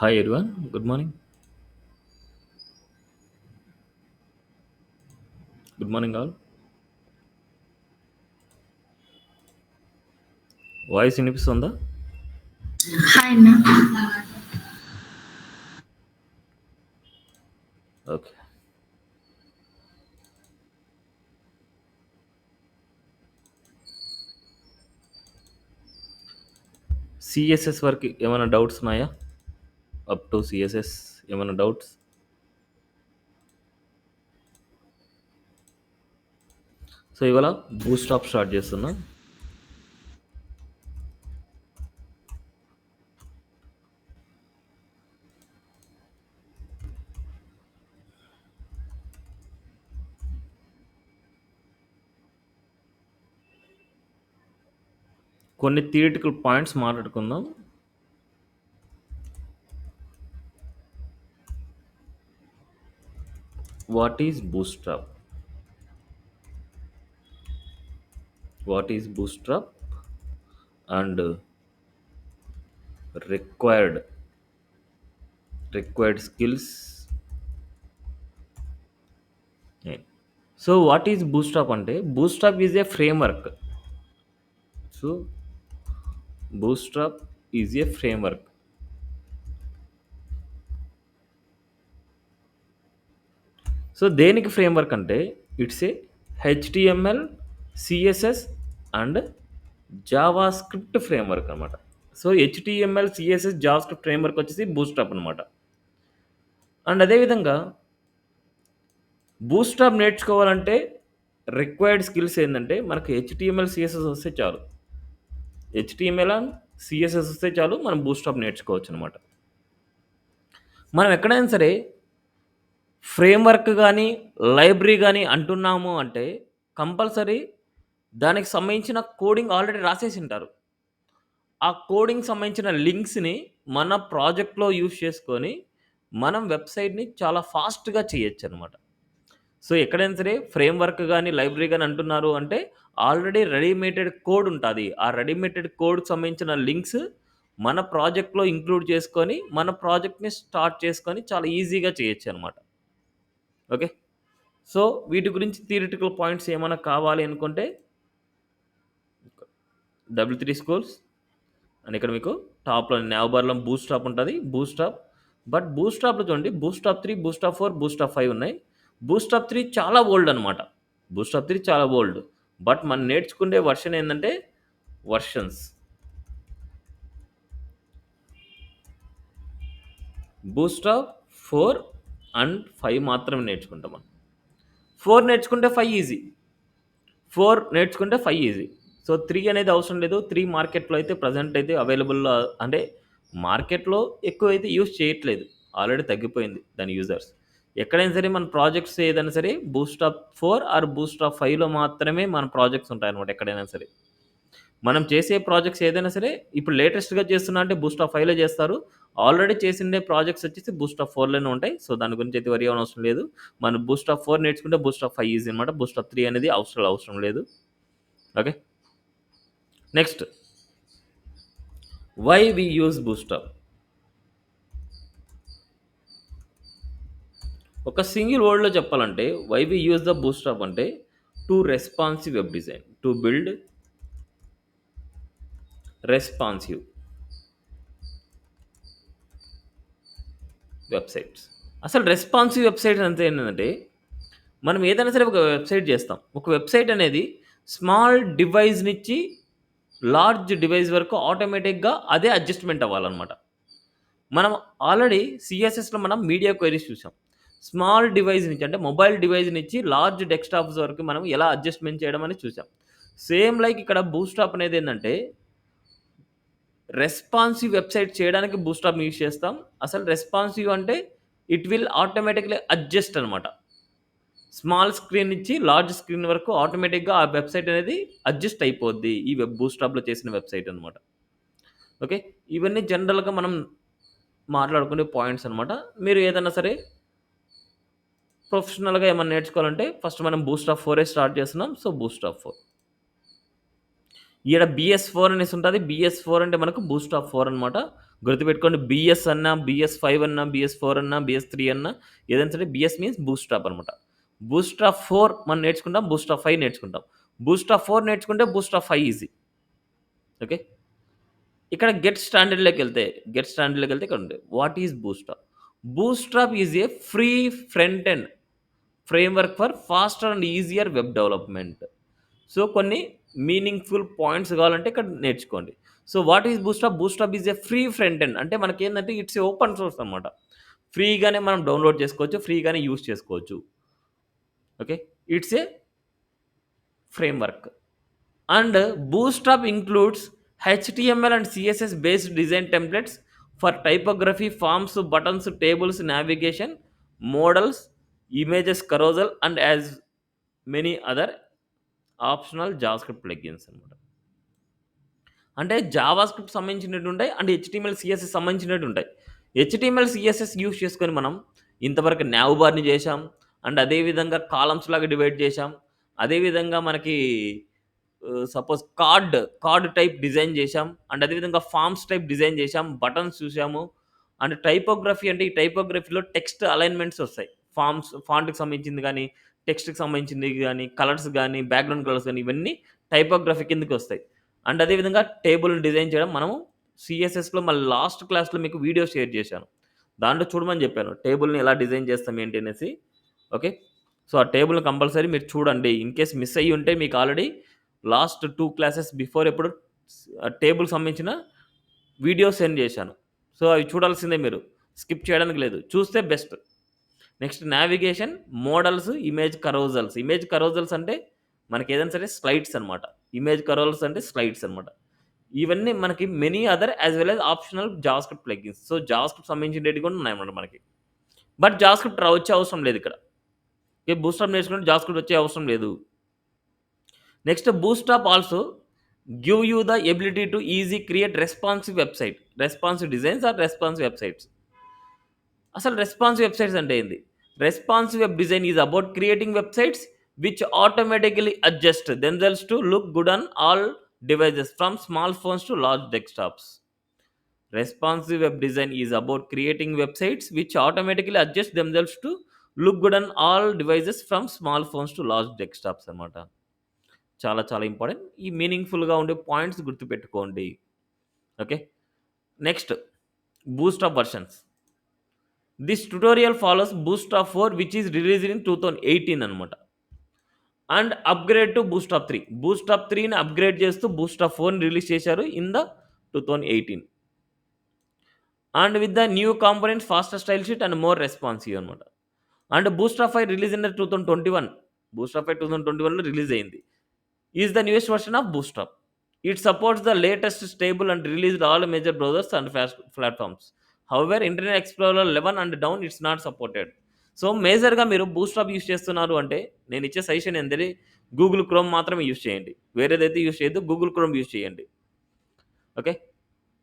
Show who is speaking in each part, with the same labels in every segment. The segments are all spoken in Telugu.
Speaker 1: Hi everyone, good morning. Good morning all. Voice వినిపిస్తుందా?
Speaker 2: Hi, Anna.
Speaker 1: ఓకే. సిఎస్ఎస్ వరకు ఏమైనా డౌట్స్ ఉన్నాయా? అప్ టు సిఎస్ఎస్ ఏమైనా డౌట్స్? సో ఇవాళ బూస్ట్ స్టాప్ స్టార్ట్ చేస్తున్నా. కొన్ని థియరిటికల్ పాయింట్స్ మాట్లాడుకుందాం. What is bootstrap? What is bootstrap and required required skills. So what is bootstrap అంటే bootstrap is a framework. So bootstrap is a framework. So దేనికి ఫ్రేమ్వర్క్ అంటే it's a HTML, CSS and JavaScript framework అనమాట. So HTML, CSS, Java script framework వచ్చేసి బూస్ట్రాప్ అనమాట. అండ్ అదేవిధంగా బూస్ట్రాప్ నేర్చుకోవాలంటే రిక్వైర్డ్ స్కిల్స్ ఏంటంటే మనకు హెచ్టిఎంఎల్, సిఎస్ఎస్ వస్తే చాలు. హెచ్టిఎంఎల్ అండ్ సిఎస్ఎస్ వస్తే చాలు మనం బూస్ట్రాప్ నేర్చుకోవచ్చు అనమాట. మనం ఎక్కడైనా సరే ఫ్రేమ్వర్క్ కానీ లైబ్రరీ కానీ అంటున్నాము అంటే కంపల్సరీ దానికి సంబంధించిన కోడింగ్ ఆల్రెడీ రాసేసి ఉంటారు. ఆ కోడింగ్ సంబంధించిన లింక్స్ని మన ప్రాజెక్ట్లో యూజ్ చేసుకొని మనం వెబ్సైట్ని చాలా ఫాస్ట్గా చేయొచ్చు అనమాట. సో ఎక్కడైనా సరే ఫ్రేమ్వర్క్ కానీ లైబ్రరీ కానీ అంటున్నారు అంటే ఆల్రెడీ రెడీమేటెడ్ కోడ్ ఉంటుంది. ఆ రెడీమేటెడ్ కోడ్కి సంబంధించిన లింక్స్ మన ప్రాజెక్ట్లో ఇంక్లూడ్ చేసుకొని మన ప్రాజెక్ట్ని స్టార్ట్ చేసుకొని చాలా ఈజీగా చేయొచ్చు అనమాట. ఓకే. సో వీటి గురించి థియరిటికల్ పాయింట్స్ ఏమైనా కావాలి అనుకుంటే W3 స్కూల్స్ అండ్ ఇక్కడ మీకు టాప్‌లో నావ్ బార్‌లో బూస్ట్‌స్టాప్ ఉంటది. బూస్ట్‌స్టాప్. బట్ బూస్ట్‌స్టాప్‌లో చూడండి బూస్ట్‌స్టాప్ 3, బూస్ట్‌స్టాప్ 4, బూస్ట్‌స్టాప్ 5 ఉన్నాయి. బూస్ట్‌స్టాప్ 3 చాలా ఓల్డ్ అనమాట. బూస్ట్‌స్టాప్ 3 చాలా ఓల్డ్. బట్ మనం నేర్చుకునే వెర్షన్ ఏందంటే వెర్షన్స్. బూస్ట్‌స్టాప్ 4 అండ్ 5 మాత్రమే నేర్చుకుంటాం మనం. 4 నేర్చుకుంటే 5 ఈజీ. 4 నేర్చుకుంటే 5 ఈజీ. సో 3 అనేది అవసరం లేదు. 3 మార్కెట్‌లో అయితే ప్రెజెంట్ అయితే అవైలబుల్‌లో అంటే మార్కెట్‌లో ఎక్కువైతే యూజ్ చేయట్లేదు. ఆల్రెడీ తగ్గిపోయింది దాని యూజర్స్. ఎక్కడైనా సరే మన ప్రాజెక్ట్స్ ఏదైనా సరే బూస్ట్‌స్టాప్ 4 ఆర్ బూస్ట్‌స్టాప్ 5లో మాత్రమే మన ప్రాజెక్ట్స్ ఉంటాయన్నమాట ఎక్కడైనా సరే. మనం చేసే ప్రాజెక్ట్స్ ఏదైనా సరే ఇప్పుడు లేటెస్ట్‌గా చేస్తున్నా అంటే బూస్ట్‌స్టాప్ 5లో చేస్తారు. ఆల్రెడీ చేసిండే ప్రాజెక్ట్స్ వచ్చేసి బూస్ట్‌స్టాప్ 4లోనే ఉంటాయి. సో దాని గురించి అయితే వరీ అవ్వనవసరం లేదు. మనం బూస్ట్‌స్టాప్ 4 నేర్చుకుంటే బూస్ట్‌స్టాప్ 5 ఈజీ అనమాట. బూస్ట్‌స్టాప్ 3 అనేది అవసరం లేదు. Okay. Next why we use bootstrap. ఒక సింగిల్ వర్డ్లో చెప్పాలంటే why we use the bootstrap అంటే to responsive web design, to build responsive websites. అసలు రెస్పాన్సివ్ వెబ్సైట్స్ అంటే ఏంటంటే మనం ఏదైనా సరే ఒక వెబ్సైట్ చేస్తాం. ఒక వెబ్సైట్ అనేది స్మాల్ డివైస్ నుంచి లార్జ్ డివైస్ వరకు ఆటోమేటిక్గా అదే అడ్జస్ట్మెంట్ అవ్వాలన్నమాట. మనం ఆల్రెడీ సిఎస్ఎస్లో మనం మీడియా క్వైరీస్ చూసాం. స్మాల్ డివైస్ నుంచి అంటే మొబైల్ డివైస్ నుంచి లార్జ్ డెస్క్టాప్స్ వరకు మనం ఎలా అడ్జస్ట్మెంట్ చేయడం అని చూసాం. సేమ్ లైక్ ఇక్కడ బూస్టాప్ అనేది ఏంటంటే రెస్పాన్సివ్ వెబ్సైట్ చేయడానికి బూస్టాప్ యూజ్ చేస్తాం. అసలు రెస్పాన్సివ్ అంటే ఇట్ విల్ ఆటోమేటిక్లీ అడ్జస్ట్ అనమాట. స్మాల్ స్క్రీన్ నుంచి లార్జ్ స్క్రీన్ వరకు ఆటోమేటిక్గా ఆ వెబ్సైట్ అనేది అడ్జస్ట్ అయిపోద్ది ఈ వెబ్ బూస్టాప్లో చేసిన వెబ్సైట్ అనమాట. ఓకే. ఇవన్నీ జనరల్గా మనం మాట్లాడుకునే పాయింట్స్ అనమాట. మీరు ఏదైనా సరే ప్రొఫెషనల్‌గా ఏమన్నా నేర్చుకోవాలంటే ఫస్ట్ మనం బూస్టప్ 4 స్టార్ట్ చేస్తున్నాం. So, boost up 4. ఈడ BS4 అనేసి ఉంటది. BS4 అంటే మనకు బూస్ట్ ఆఫ్ 4 అనమాట. గుర్తుపెట్టుకోండి. BS అన్నా, BS5 అన్నా, BS4 అన్నా, BS3 అన్నా ఏదైనా సరే BS మీన్స్ బూస్ట్ ఆఫ్ అనమాట. బూస్ట్ ఆఫ్ 4 మనం నేర్చుకుంటాం. బూస్ట్ ఆఫ్ 5 నేర్చుకుంటాం. బూస్ట్ ఆఫ్ 4 నేర్చుకుంటే బూస్ట్ ఆఫ్ 5 ఈజీ. ఓకే. ఇక్కడ గెట్ స్టాండర్డ్‌లోకెళ్తే ఇక్కడ ఉంది. What is bootstrap? Bootstrap is a free front end framework for faster and easier web development. So, కొన్ని మీనింగ్‌ఫుల్ పాయింట్స్ కావాలంటే ఇక్కడ నేర్చుకోండి. So, what is bootstrap? Bootstrap is a free front end. అంటే మనకేందంటే ఇట్స్ ఏ ఓపెన్ సోర్స్ అనమాట. ఫ్రీగానే మనం డౌన్‌లోడ్ చేసుకోవచ్చు. ఫ్రీగానే యూజ్ చేసుకోవచ్చు. Okay. It's a framework. And Bootstrap includes HTML and CSS based design templates for typography, forms, buttons, tables, navigation, modals, images, carousel, and as many other optional JavaScript plugins అనమాట. అంటే జావాస్క్రిప్ట్ సంబంధించినట్టు ఉంటాయి అండ్ హెచ్టీఎంఎల్ సిఎస్ఎస్ సంబంధించినట్టు ఉంటాయి. హెచ్టీఎంఎల్ సిఎస్ఎస్ యూజ్ చేసుకొని మనం ఇంతవరకు నావ్ బార్ని చేశాం అండ్ అదేవిధంగా కాలమ్స్ లాగా డివైడ్ చేశాం. అదేవిధంగా మనకి సపోజ్ కార్డ్ టైప్ డిజైన్ చేశాం అండ్ అదేవిధంగా ఫార్మ్స్ టైప్ డిజైన్ చేశాం, బటన్స్ చూసాము అండ్ టైపోగ్రఫీ అంటే ఈ టైపోగ్రఫీలో టెక్స్ట్ అలైన్మెంట్స్ వస్తాయి. ఫాంట్కి సంబంధించింది కానీ, టెక్స్ట్కి సంబంధించింది కానీ, కలర్స్ కానీ, బ్యాక్గ్రౌండ్ కలర్స్ కానీ ఇవన్నీ టైపోగ్రఫీ కిందకి వస్తాయి. అండ్ అదేవిధంగా టేబుల్ డిజైన్ చేయడం మనము సిఎస్ఎస్లో మళ్ళీ లాస్ట్ క్లాస్లో మీకు వీడియో షేర్ చేశాను. దాంట్లో చూడమని చెప్పాను టేబుల్ని ఎలా డిజైన్ చేస్తాం ఏంటి అనేసి. ఓకే. సో ఆ టేబుల్ని కంపల్సరీ మీరు చూడండి. ఇన్ కేస్ మిస్ అయ్యి ఉంటే మీకు ఆల్రెడీ లాస్ట్ 2 క్లాసెస్ బిఫోర్ ఎప్పుడు టేబుల్ సంబంధించిన వీడియో సెండ్ చేశాను. సో అవి చూడాల్సిందే మీరు. స్కిప్ చేయడానికి లేదు. చూస్తే best. Next navigation, modals, image carousels. Image carousels అంటే మనకి ఏదైనా సరే స్లైడ్స్ అనమాట. ఇమేజ్ కరోజల్స్ అంటే స్లైడ్స్ అనమాట. ఇవన్నీ మనకి many other as well as optional JavaScript plugins. So JavaScript సంబంధించినవి కూడా ఉన్నాయన్నమాట మనకి. బట్ జావాస్క్రిప్ట్ వచ్చే అవసరం లేదు ఇక్కడ. బూస్ట్రాప్ నేర్చుకుంటే జావాస్క్రిప్ట్ వచ్చే అవసరం లేదు. Next Bootstrap also give you the ability to easy create responsive website, responsive designs or responsive websites. అసలు రెస్పాన్సివ్ వెబ్సైట్స్ అంటే ఏంది? Responsive web design is about creating websites which automatically adjust themselves to look good on all devices from small phones to large desktops. Responsive web design is about creating websites which automatically adjust themselves to look good on all devices from small phones to large desktops అనమాట. చాలా చాలా ఇంపార్టెంట్. ఈ మీనింగ్‌ఫుల్‌గా ఉండే పాయింట్స్ గుర్తుపెట్టుకోండి. Okay. Next bootstrap versions. This tutorial follows bootstrap 4 which is released in 2018 అనమాట. And upgrade to bootstrap 3. Bootstrap 3ని అప్‌గ్రేడ్ చేస్తూ బూస్ట్‌ట్రాప్ 4ని రిలీజ్ చేశారు in the 2018. And with the new components, faster style sheet and more responsive అనమాట. And bootstrap 5 release in 2021. Bootstrap 5 2021లో రిలీజ్ అయింది. Is the newest version of bootstrap. It supports the latest stable and released all major browsers and platforms. However internet explorer 11 and down it's not supported. So మేజర్‌గా మీరు బూస్ట్‌ట్రాప్ యూజ్ చేస్తున్నారు అంటే నేను ఇచ్చే సజెషన్ ఏంటంటే గూగుల్ క్రోమ్ మాత్రమే యూజ్ చేయండి. వేరేదైతే యూజ్ చేయొద్దు. గూగుల్ క్రోమ్ యూజ్ చేయండి. Okay.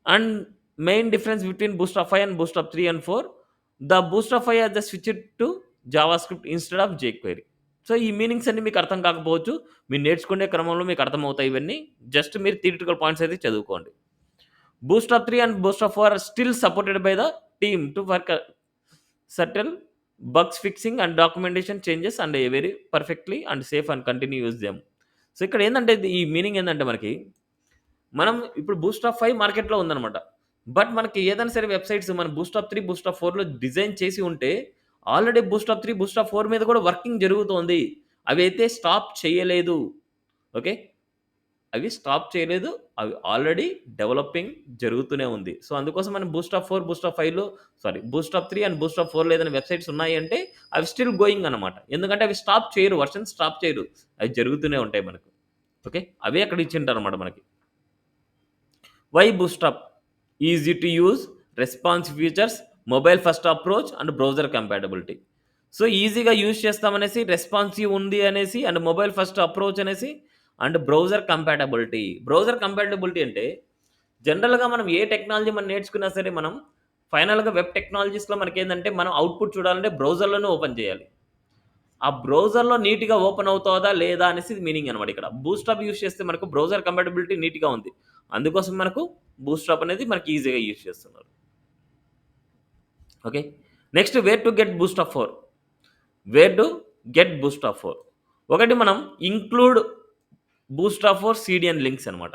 Speaker 1: And main difference between bootstrap 5 and bootstrap 3 and 4, the bootstrap 5 has the switched to JavaScript instead of jQuery. So ఈ మీనింగ్స్ అన్నీ మీకు అర్థం కాకపోవచ్చు. మీరు నేర్చుకునే క్రమంలో మీకు అర్థమవుతాయి ఇవన్నీ. జస్ట్ మీరు థియరిటికల్ పాయింట్స్ అయితే చదువుకోండి. బూస్ట్‌ట్రాప్ 3 and బూస్ట్‌ట్రాప్ 4 are still supported by the team to work subtle bugs fixing and documentation changes and a very perfectly and safe and continue use them. So ఇక్కడ ఏందంటే ఈ మీనింగ్ ఏందంటే మనం ఇప్పుడు బూస్ట్‌ట్రాప్ 5 మార్కెట్‌లో ఉందనమాట. బట్ మనకి ఏదైనా సరే వెబ్‌సైట్స్ మన బూస్ట్‌ట్రాప్ 3, బూస్ట్‌ట్రాప్ 4లో డిజైన్ చేసి ఉంటే ఆల్రెడీ బూస్ట్‌ట్రాప్ 3, బూస్ట్‌ట్రాప్ 4 మీద కూడా వర్కింగ్ జరుగుతోంది. అవైతే స్టాప్ చేయలేదు. ఓకే. అవి స్టాప్ చేయలేదు. అవి ఆల్రెడీ డెవలపింగ్ జరుగుతూనే ఉంది. సో అందుకోసం మనం బూస్ట్‌ట్రాప్ 4, బూస్ట్‌ట్రాప్ 5లో బూస్ట్‌ట్రాప్ 3 అండ్ బూస్ట్‌ట్రాప్ 4లో ఏదైనా వెబ్‌సైట్స్ ఉన్నాయి అంటే అవి స్టిల్ గోయింగ్ అనమాట. ఎందుకంటే అవి స్టాప్ చేయరు. వర్షన్ స్టాప్ చేయరు. అవి జరుగుతూనే ఉంటాయి మనకు. ఓకే. అవే అక్కడ ఇచ్చింటారనమాట మనకి. Why bootstrap? Easy to use, responsive features, mobile first approach and browser compatibility. So ఈజీగా యూజ్ చేస్తామనేసి, రెస్పాన్సివ్ ఉంది అనేసి అండ్ మొబైల్ ఫస్ట్ అప్రోచ్ అనేసి and browser compatibility. Browser compatibility అంటే జనరల్‌గా మనం ఏ టెక్నాలజీ మనం నేర్చుకున్నా సరే మనం ఫైనల్‌గా వెబ్ టెక్నాలజీస్‌లో మనకేందంటే మనం అవుట్‌పుట్ చూడాలంటే బ్రౌజర్‌లోనే ఓపెన్ చేయాలి. ఆ బ్రౌజర్‌లో నీట్‌గా ఓపెన్ అవుతోందా లేదా అనేసి మీనింగ్ అనమాట ఇక్కడ. బూట్‌స్ట్రాప్ యూజ్ చేస్తే మనకు బ్రౌజర్ కంపాటిబిలిటీ నీట్‌గా ఉంది. అందుకోసం మనకు బూట్‌స్ట్రాప్ అనేది మనకి ఈజీగా యూజ్ చేస్తున్నారు. Okay. Next where to get bootstrap for. Where to get bootstrap for. ఒకటి మనం include bootstrap for CDN links అనమాట.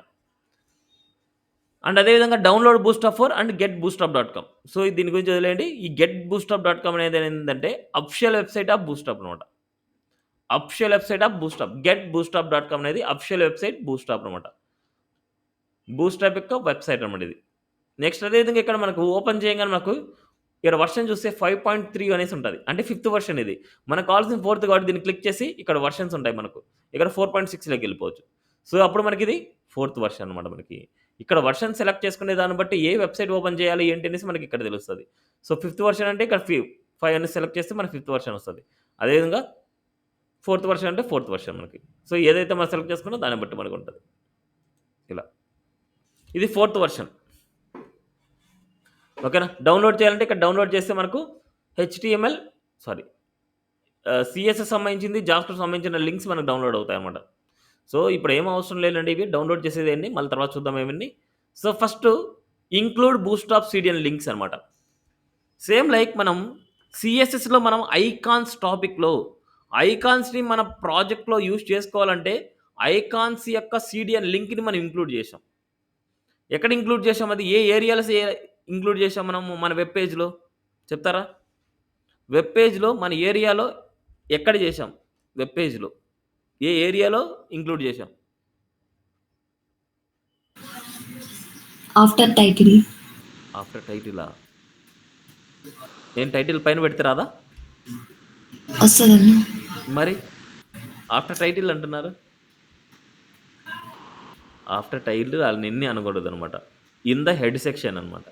Speaker 1: అండ్ అదేవిధంగా download bootstrap for and get bootstrap dot com. So దీని గురించి వదిలేయండి. ఈ గెట్ బూస్ట్‌స్ట్రాప్ డాట్ కామ్ అనేది ఏంటంటే అఫిషియల్ వెబ్‌సైట్ ఆఫ్ బూస్ట్‌స్ట్రాప్ అనమాట. Official website of bootstrap. Get bootstrap dot com అనేది అఫిషియల్ వెబ్‌సైట్ బూస్ట్‌స్ట్రాప్ అనమాట. బూస్ట్‌స్ట్రాప్ యొక్క వెబ్‌సైట్ అనమాట ఇది. నెక్స్ట్ అదేవిధంగా ఇక్కడ మనకు ఓపెన్ చేయంగానే మనకు ఇక్కడ వర్షన్ చూస్తే 5.3 అనేసి ఉంటది. అంటే ఫిఫ్త్ వర్షన్ ఇది. మనకు కావాల్సిన ఫోర్త్ కాబట్టి దీన్ని క్లిక్ చేసి ఇక్కడ వర్షన్స్ ఉంటాయి మనకు. ఇక్కడ 4.6లోకి వెళ్ళిపోవచ్చు. సో అప్పుడు మనకిది ఫోర్త్ వర్షన్ అనమాట మనకి. ఇక్కడ వర్షన్ సెలెక్ట్ చేసుకునే దాన్ని బట్టి ఏ వెబ్‌సైట్ ఓపెన్ చేయాలి ఏంటి అనేసి మనకి ఇక్కడ తెలుస్తది. సో ఫిఫ్త్ వర్షన్ అంటే ఇక్కడ 5 అని సెలెక్ట్ చేస్తే మనకి ఫిఫ్త్ వర్షన్ వస్తది. అదేవిధంగా ఫోర్త్ వర్షన్ అంటే ఫోర్త్ వర్షన్ మనకి. సో ఏదైతే మనం సెలెక్ట్ చేసుకున్నామో దాన్ని బట్టి మనకుంటది. ఇలా. ఇది ఫోర్త్ వర్షన్. ఓకేనా? డౌన్‌లోడ్ చేయాలంటే ఇక్కడ డౌన్‌లోడ్ చేస్తే మనకు హెచ్‌టీఎంఎల్ సారీ సీఎస్ఎస్ సంబంధించింది, జావాస్క్రిప్ట్ సంబంధించిన లింక్స్ మనకు డౌన్‌లోడ్ అవుతాయన్నమాట. సో ఇప్పుడు ఏం అవసరం లేదండి ఇవి డౌన్‌లోడ్ చేసేదేండి మళ్ళీ తర్వాత చూద్దాం ఇవన్నీ. సో ఫస్ట్ ఇంక్లూడ్ బూస్ట్‌స్ట్రాప్ సీడీఎన్ లింక్స్ అనమాట. సేమ్ లైక్ మనం సీఎస్ఎస్‌లో మనం ఐకాన్స్ టాపిక్‌లో ఐకాన్స్‌ని మన ప్రాజెక్ట్‌లో యూజ్ చేసుకోవాలంటే ఐకాన్స్ యొక్క సీడీఎన్ లింక్‌ని మనం ఇంక్లూడ్ చేసాం. ఎక్కడ ఇంక్లూడ్ చేసాం అది? ఏ ఏరియాలో ఇంక్లూడ్ చేసాం మనము మన వెబ్ పేజ్‌లో చెప్తారా? వెబ్ పేజ్‌లో మన ఏరియాలో ఎక్కడ చేశాం? వెబ్ పేజ్‌లో. ఏ ఏరియాలో ఇంక్లూడ్ చేశాం?
Speaker 2: After title.
Speaker 1: ఆఫ్టర్ టైటిలా? ఏం టైటిల్ పైన పెడితే రాదా?
Speaker 2: వస్తదన్నా.
Speaker 1: మరి? ఆఫ్టర్ టైటిల్ అంటున్నారు. ఆఫ్టర్ టైటిల్ ఆళ్ళనిన్ని అనకూడదనమాట. ఇన్ ద హెడ్ సెక్షన్ అనమాట.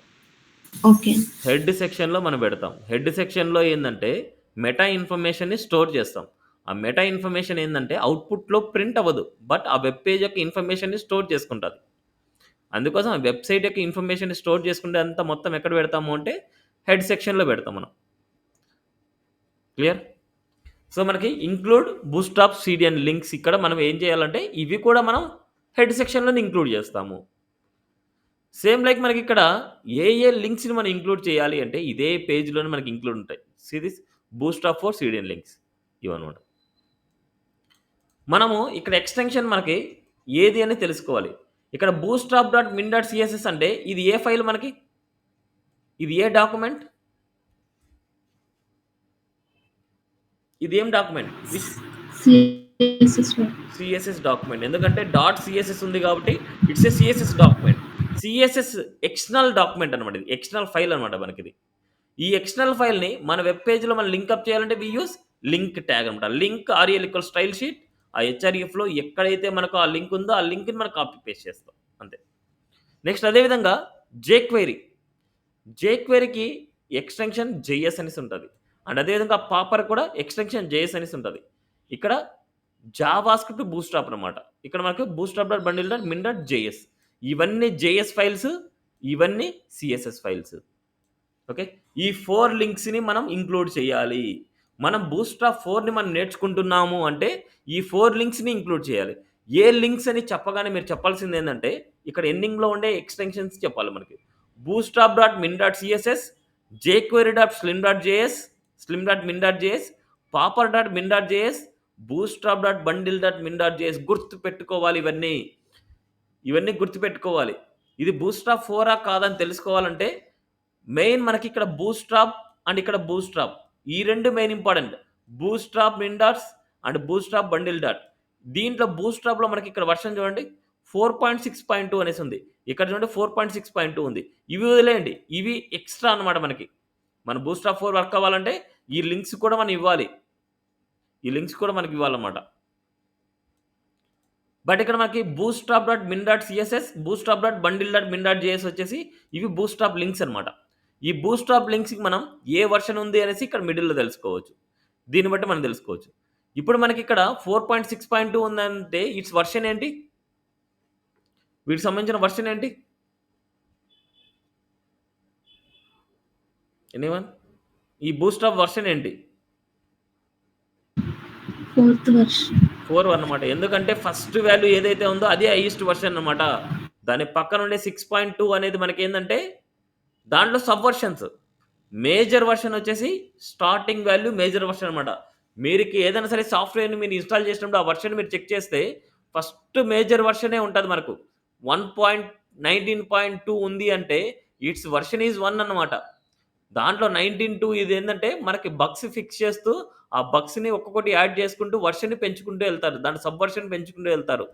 Speaker 2: ఓకే.
Speaker 1: హెడ్ సెక్షన్‌లో మనం పెడతాం. హెడ్ సెక్షన్‌లో ఏందంటే మెటా ఇన్ఫర్మేషన్‌ని స్టోర్ చేస్తాం. ఆ మెటా ఇన్ఫర్మేషన్ ఏందంటే అవుట్‌పుట్‌లో ప్రింట్ అవ్వదు. బట్ ఆ వెబ్ పేజ్ యొక్క ఇన్ఫర్మేషన్‌ని స్టోర్ చేసుకుంటది. అందుకోసం ఆ వెబ్‌సైట్ యొక్క ఇన్ఫర్మేషన్‌ని స్టోర్ చేసుకుంటే అంతా మొత్తం ఎక్కడ పెడతాము అంటే హెడ్ సెక్షన్‌లో పెడతాం మనం. క్లియర్? సో మనకి ఇంక్లూడ్ బూస్ట్‌స్ట్రాప్ సీడీఎన్ లింక్స్ ఇక్కడ మనం ఏం చేయాలంటే ఇవి కూడా మనం హెడ్ సెక్షన్‌లోనే ఇంక్లూడ్ చేస్తాము. సేమ్ లైక్ మనకిక్కడ ఏ లింక్స్‌ని మనం ఇంక్లూడ్ చేయాలి అంటే ఇదే పేజ్‌లోనే మనకి ఇంక్లూడ్ ఉంటాయి. See this బూస్ట్‌స్ట్రాప్ for CDN links ఇవన్నమాట. మనము ఇక్కడ ఎక్స్‌టెన్షన్ మనకి ఏది అని తెలుసుకోవాలి. ఇక్కడ bootstrap.min.css అంటే ఇది ఏ ఫైల్ మనకి? ఇది ఏ డాక్యుమెంట్? ఇదేం డాక్యుమెంట్?
Speaker 2: సిఎస్ఎస్.
Speaker 1: CSS document. ఎందుకంటే డాట్ సీఎస్ఎస్ ఉంది కాబట్టి it's a CSS document. CSS external document అనమాట ఇది. ఎక్స్టర్నల్ ఫైల్ అనమాట మనకిది. ఈ ఎక్స్టర్నల్ ఫైల్‌ని మన వెబ్ పేజ్‌లో మనం లింక్ అప్ చేయాలంటే వి యూజ్ లింక్ ట్యాగ్ అనమాట. Link rel equals style sheet ఆ హెచ్ఆర్ఎఫ్‌లో ఎక్కడైతే మనకు ఆ లింక్ ఉందో ఆ లింక్‌ని మనం కాపీ పేస్ట్ చేస్తాం. అంతే. నెక్స్ట్ అదే విధంగా జేక్వెరీ. జేక్వెరీకి ఎక్స్‌టెన్షన్ జేఎస్ అనేసి ఉంటది. అండ్ అదే విధంగా పాపర్ కూడా ఎక్స్‌టెన్షన్ జేఎస్ అనేసి ఉంటది. ఇక్కడ జావాస్క్రిప్ట్ బూట్‌స్ట్రాప్ అనమాట. ఇక్కడ మనకు bootstrap.bundle.min.js ఇవన్నీ జేఎస్ ఫైల్స్, ఇవన్నీ సీఎస్ఎస్ ఫైల్స్. ఓకే. ఈ 4 లింక్స్‌ని మనం ఇంక్లూడ్ చేయాలి. మనం బూట్‌స్ట్రాప్ 4ని మనం నేర్చుకుంటున్నాము అంటే, ఈ 4 లింక్స్‌ని ఇంక్లూడ్ చేయాలి. ఏ లింక్స్ అని చెప్పగానే మీరు చెప్పాల్సిందేందంటే, ఇక్కడ ఎండింగ్‌లో ఉండే ఎక్స్‌టెన్షన్స్ చెప్పాలి మనకి. bootstrap.min.css, jquery.slim.js, slim.min.js, popper.min.js, bootstrap.bundle.min.js గుర్తుపెట్టుకోవాలి ఇవన్నీ. ఇవన్నీ గుర్తుపెట్టుకోవాలి. ఇది బూట్‌స్ట్రాప్ 4ఆ కాదని తెలుసుకోవాలంటే మెయిన్ మనకిక్కడ బూట్‌స్ట్రాప్ అండ్ ఇక్కడ బూట్‌స్ట్రాప్. ఈ 2 main important. Bootstrap min dots and Bootstrap bundle dot. దీంట్లో బూట్‌స్ట్రాప్‌లో మనకిక్కడ వర్షన్ చూడండి 4.6.2 అనేసుంది. ఇక్కడ చూడండి 4.6.2 ఉంది. ఇవి వదిలేయండి. ఇవి ఎక్స్‌ట్రా అన్నమాట మనకి. మన బూట్‌స్ట్రాప్ 4 వర్క్ అవ్వాలంటే ఈ లింక్స్ కూడా మనం ఇవ్వాలి. ఈ లింక్స్ కూడా మనకివ్వాలన్నమాట. బట్ ఇక్కడ మనకి bootstrap.min.css, bootstrap.bundle.min.js వచ్చేసి ఇవి బూట్‌స్ట్రాప్ లింక్స్ అన్నమాట. ఈ బూట్‌స్ట్రాప్ లింక్స్‌కి మనం ఏ వర్షన్ ఉంది అనేసి ఇక్కడ మిడిల్‌లో తెలుసుకోవచ్చు. దీన్ని బట్టి మనం తెలుసుకోవచ్చు. ఇప్పుడు మనకిక్కడ 4.6.2 ఉందంటే ఇట్స్ వర్షన్ ఏంటి? వీటికి సంబంధించిన వర్షన్ ఏంటి? ఎనీవన్? ఈ బూట్‌స్ట్రాప్ వర్షన్ ఏంటి?
Speaker 2: Fourth version.
Speaker 1: 4 అన్నమాట. ఎందుకంటే ఫస్ట్ వాల్యూ ఏదైతే ఉందో అదే హైయెస్ట్ వర్షన్ అన్నమాట. దాని పక్కన ఉండే 6.2 అనేది మనకేందంటే దాంట్లో సబ్ వర్షన్స్. మేజర్ వర్షన్ వచ్చేసి స్టార్టింగ్ వాల్యూ మేజర్ వర్షన్ అన్నమాట. మీరుకి ఏదైనా సరే సాఫ్ట్‌వేర్‌ని మీరు ఇన్‌స్టాల్ చేసినప్పుడు ఆ వర్షన్ మీరు చెక్ చేస్తే ఫస్ట్ మేజర్ వర్షనే ఉంటది మనకు. 1.19.2 ఉంది అంటే ఇట్స్ వర్షన్ ఈస్ 1 అన్నమాట. దాంట్లో 19.2 ఇదేందంటే మనకి బగ్స్ ఫిక్స్ చేస్తూ, ఆ బగ్స్‌ని ఒక్కొక్కటి యాడ్ చేసుకుంటూ వర్షన్‌ని పెంచుకుంటూ ఎళ్తారు. దాంట్లో సబ్ వర్షన్ పెంచుకుంటూ ఎళ్తారు.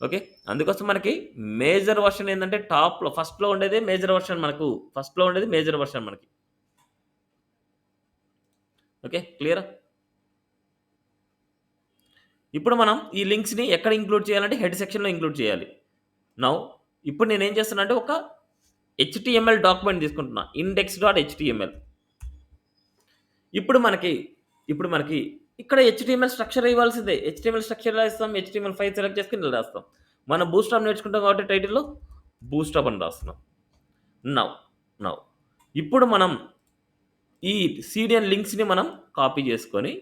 Speaker 1: ఓకే. అందుకోసం మనకి మేజర్ వర్షన్ ఏందంటే టాప్‌లో ఫస్ట్‌లో ఉండేదే మేజర్ వర్షన్ మనకు. ఫస్ట్‌లో ఉండేది మేజర్ వర్షన్ మనకి. ఓకే. క్లియరా? ఇప్పుడు మనం ఈ లింక్స్‌ని ఎక్కడ ఇంక్లూడ్ చేయాలంటే హెడ్ సెక్షన్‌లో ఇంక్లూడ్ చేయాలి. నౌ ఇప్పుడు నేనేం చేస్తున్నానంటే ఒక హెచ్‌టీఎంఎల్ డాక్యుమెంట్ తీసుకుంటున్నా. index.html. ఇప్పుడు మనకి ఇప్పుడు మనకి ఇక్కడ హెచ్‌టీఎంఎల్ స్ట్రక్చర్ ఇవ్వాల్సిందే. హెచ్‌టీఎంఎల్ స్ట్రక్చర్ ఎలా ఇస్తాం? హెచ్‌టీఎంఎల్5 సెలెక్ట్ చేసుకొని ఇలా రాస్తాం. మనం బూట్‌స్ట్రాప్ నేర్చుకుంటాం కాబట్టి టైటిల్‌లో బూట్‌స్ట్రాప్ అని రాస్తున్నాం. నౌ నౌ ఇప్పుడు మనం ఈ సీడీఎన్ లింక్స్‌ని మనం కాపీ చేసుకొని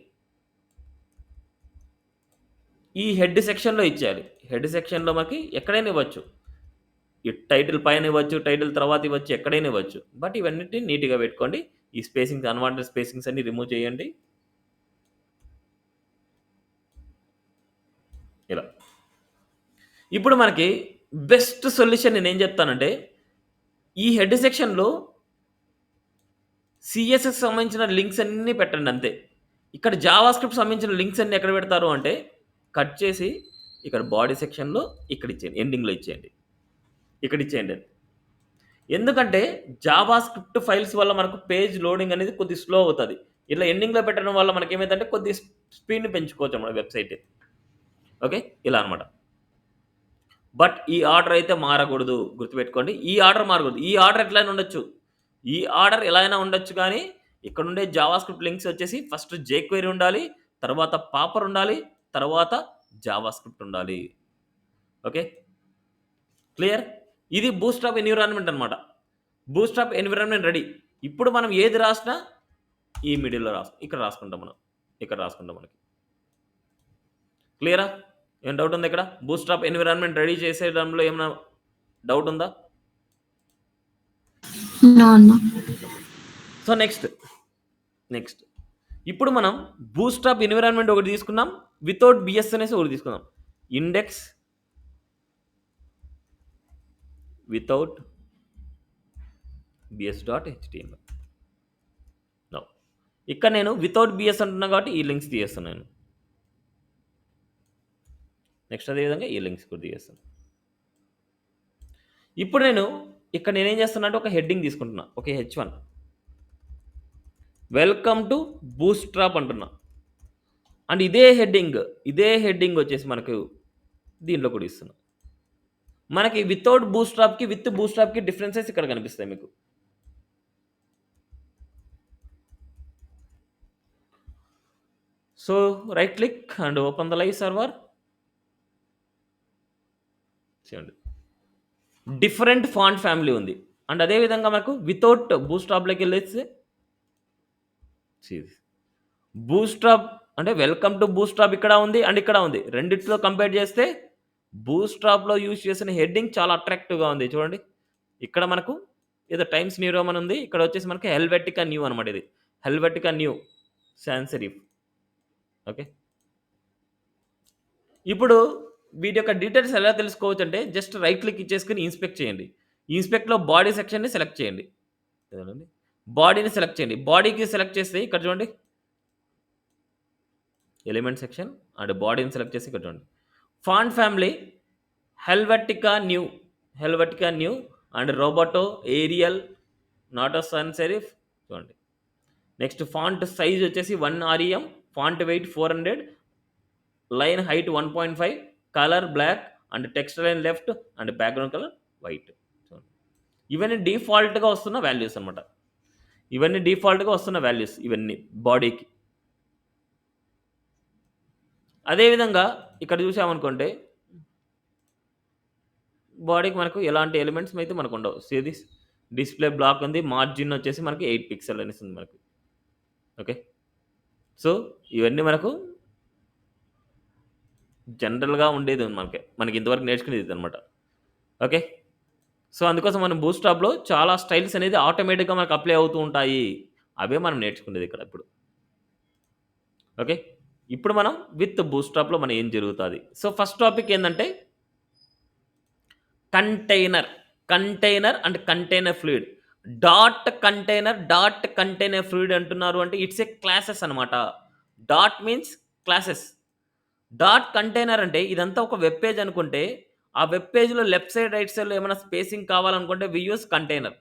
Speaker 1: ఈ హెడ్ సెక్షన్‌లో ఇచ్చేయాలి. హెడ్ సెక్షన్‌లో మనకి ఎక్కడైనా ఇవ్వచ్చు. ఈ టైటిల్ పైన ఇవ్వచ్చు, టైటిల్ తర్వాత ఇవ్వచ్చు, ఎక్కడైనా ఇవ్వచ్చు. బట్ ఇవన్నిటిని నీట్‌గా పెట్టుకోండి. ఈ స్పేసింగ్స్ అన్‌వాంటెడ్ స్పేసింగ్స్ అన్ని రిమూవ్ చేయండి. ఇలా. ఇప్పుడు మనకి బెస్ట్ సొల్యూషన్ నేనేం చెప్తానంటే, ఈ హెడ్ సెక్షన్‌లో సీఎస్ఎస్ సంబంధించిన లింక్స్ అన్నీ పెట్టండి అంతే. ఇక్కడ జావా స్క్రిప్ట్ సంబంధించిన లింక్స్ అన్నీ ఎక్కడ పెడతారు అంటే, కట్ చేసి ఇక్కడ బాడీ సెక్షన్‌లో ఇక్కడ ఇచ్చేయండి. ఎండింగ్‌లో ఇచ్చేయండి. ఇక్కడ ఇచ్చేయండి. ఎందుకంటే జావా స్క్రిప్ట్ ఫైల్స్ వల్ల మనకు పేజ్ లోడింగ్ అనేది కొద్దిగా స్లో అవుతది. ఇట్లా ఎండింగ్‌లో పెట్టడం వల్ల మనకేమైందంటే కొద్దిగా స్పీడ్‌ని పెంచుకోవచ్చు మన వెబ్‌సైట్. ఓకే. ఇలా అన్నమాట. బట్ ఈ ఆర్డర్ అయితే మారకూడదు. గుర్తుపెట్టుకోండి. ఈ ఆర్డర్ మారకూడదు. ఈ ఆర్డర్ ఎట్లైనా ఉండొచ్చు. ఈ ఆర్డర్ ఎలా అయినా ఉండొచ్చు గానీ, ఇక్కడుండే జావాస్క్రిప్ట్ లింక్స్ వచ్చేసి ఫస్ట్ జేక్వెరీ ఉండాలి. తర్వాత పాపర్ ఉండాలి. తర్వాత జావాస్క్రిప్ట్ ఉండాలి. ఓకే. క్లియర్? ఇది బూట్‌స్ట్రాప్ ఎన్విరాన్మెంట్ అన్నమాట. Bootstrap environment ready. ఇప్పుడు మనం ఏది రాసినా ఈ మిడిల్‌లో ఇక్కడ రాసుకుంటాం మనం. ఇక్కడ రాసుకుంటాం మనకి. క్లియరా? ఏమైనా డౌట్ ఉందా ఇక్కడ? బూట్‌స్ట్రాప్ ఎన్విరాన్మెంట్ రెడీ చేసేయడంలో ఏమైనా డౌట్ ఉందా?
Speaker 2: No, no.
Speaker 1: సో నెక్స్ట్ ఇప్పుడు మనం బూట్‌స్ట్రాప్ ఎన్విరాన్మెంట్ ఒకటి తీసుకున్నాం. వితౌట్ బిఎస్ అనేసి ఒకటి తీసుకుందాం. Index without బిఎస్.html. నౌ ఇక్కడ నేను వితౌట్ బిఎస్ అంటున్నా కాబట్టి ఈ లింక్స్ తీయేస్తాను నేను. నెక్స్ట్ అదే విధంగా ఈ లింక్స్ కూడా తీయేస్తాను. ఇప్పుడు ఇక్కడ నేనేం చేస్తున్నా అంటే ఒక హెడ్డింగ్ తీసుకుంటున్నా. Okay. H1 welcome to bootstrap అంటున్నా. అండ్ ఇదే హెడ్డింగ్ వచ్చేసి మనకు దీంట్లో కూడా ఇస్తున్నా. మనకి వితౌట్ బూట్‌స్ట్రాప్‌కి, విత్ బూట్‌స్ట్రాప్‌కి డిఫరెన్సెస్ ఇక్కడ కనిపిస్తాయి మీకు. So right click and open the live server. చూడండి. డిఫరెంట్ ఫాంట్ ఫ్యామిలీ ఉంది. అండ్ అదే విధంగా మనకు వితౌట్ బూట్‌స్ట్రాప్‌లోకి వెళ్ళేస్తే బూట్‌స్ట్రాప్ అంటే వెల్కమ్ టు బూట్‌స్ట్రాప్ ఇక్కడ ఉంది అండ్ ఇక్కడ ఉంది. రెండిట్లో కంపేర్ చేస్తే బూట్‌స్ట్రాప్‌లో యూజ్ చేసిన హెడ్డింగ్ చాలా అట్రాక్టివ్‌గా ఉంది. చూడండి. ఇక్కడ మనకు ఏదో టైమ్స్ న్యూ రోమన్ ఉంది. ఇక్కడ వచ్చేసి మనకి హెల్వెటికా న్యూ అనమాట ఇది. హెల్వెటికా న్యూ సాన్స్ సెరిఫ్. ఓకే. ఇప్పుడు వీటి యొక్క డీటెయిల్స్ ఎలా తెలుసుకోవచ్చంటే జస్ట్ రైట్ క్లిక్ ఇచ్చేసుకొని ఇన్స్పెక్ట్ చేయండి. ఇన్స్పెక్ట్‌లో బాడీ సెక్షన్‌ని సెలెక్ట్ చేయండి. ఏదండి? బాడీని సెలెక్ట్ చేయండి. బాడీకి సెలెక్ట్ చేస్తే ఇక్కడ చూడండి. ఎలిమెంట్ సెక్షన్ అండ్ బాడీని సెలెక్ట్ చేసి ఇక్కడ చూడండి. Font family Helvetica Neue and Roboto, Arial, Noto sans serif చూడండి. నెక్స్ట్ ఫాంట్ సైజ్ వచ్చేసి 1 REM, font weight 400, line height 1.5, colour black and text line left and background colour white. చూడండి. ఇవన్నీ డిఫాల్ట్‌గా వస్తున్న వాల్యూస్ అన్నమాట. ఇవన్నీ బాడీకి. అదే విధంగా ఇక్కడ చూసామనుకోండి బాడీకి మనకు ఎలాంటి ఎలిమెంట్స్ అయితే మనకు ఉండవు. దిస్ డిస్‌ప్లే బ్లాక్ ఉంది. మార్జిన్ వచ్చేసి మనకి 8 పిక్సెల్ అనేసి ఉంది మనకు. ఓకే. సో ఇవన్నీ మనకు జనరల్గా ఉండేది మనకి ఇంతవరకు నేర్చుకునేది ఇదనమాట. ఓకే. సో అందుకోసం మనం బూస్టాప్‌లో చాలా స్టైల్స్ అనేది ఆటోమేటిక్‌గా మనకు అప్లై అవుతూ ఉంటాయి. అవే మనం నేర్చుకునేది ఇక్కడ ఇప్పుడు. ఓకే. ఇప్పుడు మనం విత్ బూస్టాప్‌లో మనం ఏం జరుగుతాది. సో ఫస్ట్ టాపిక్ ఏందంటే container. Container and container fluid. Dot container fluid అంటున్నారు అంటే ఇట్స్ ఏ క్లాసెస్ అనమాట. Dot means classes. Dot container అంటే ఇదంతా ఒక వెబ్ పేజ్ అనుకుంటే, ఆ వెబ్ పేజ్‌లో లెఫ్ట్ సైడ్, రైట్ సైడ్‌లో ఏమైనా స్పేసింగ్ కావాలనుకుంటే వి యూజ్ కంటైనర్.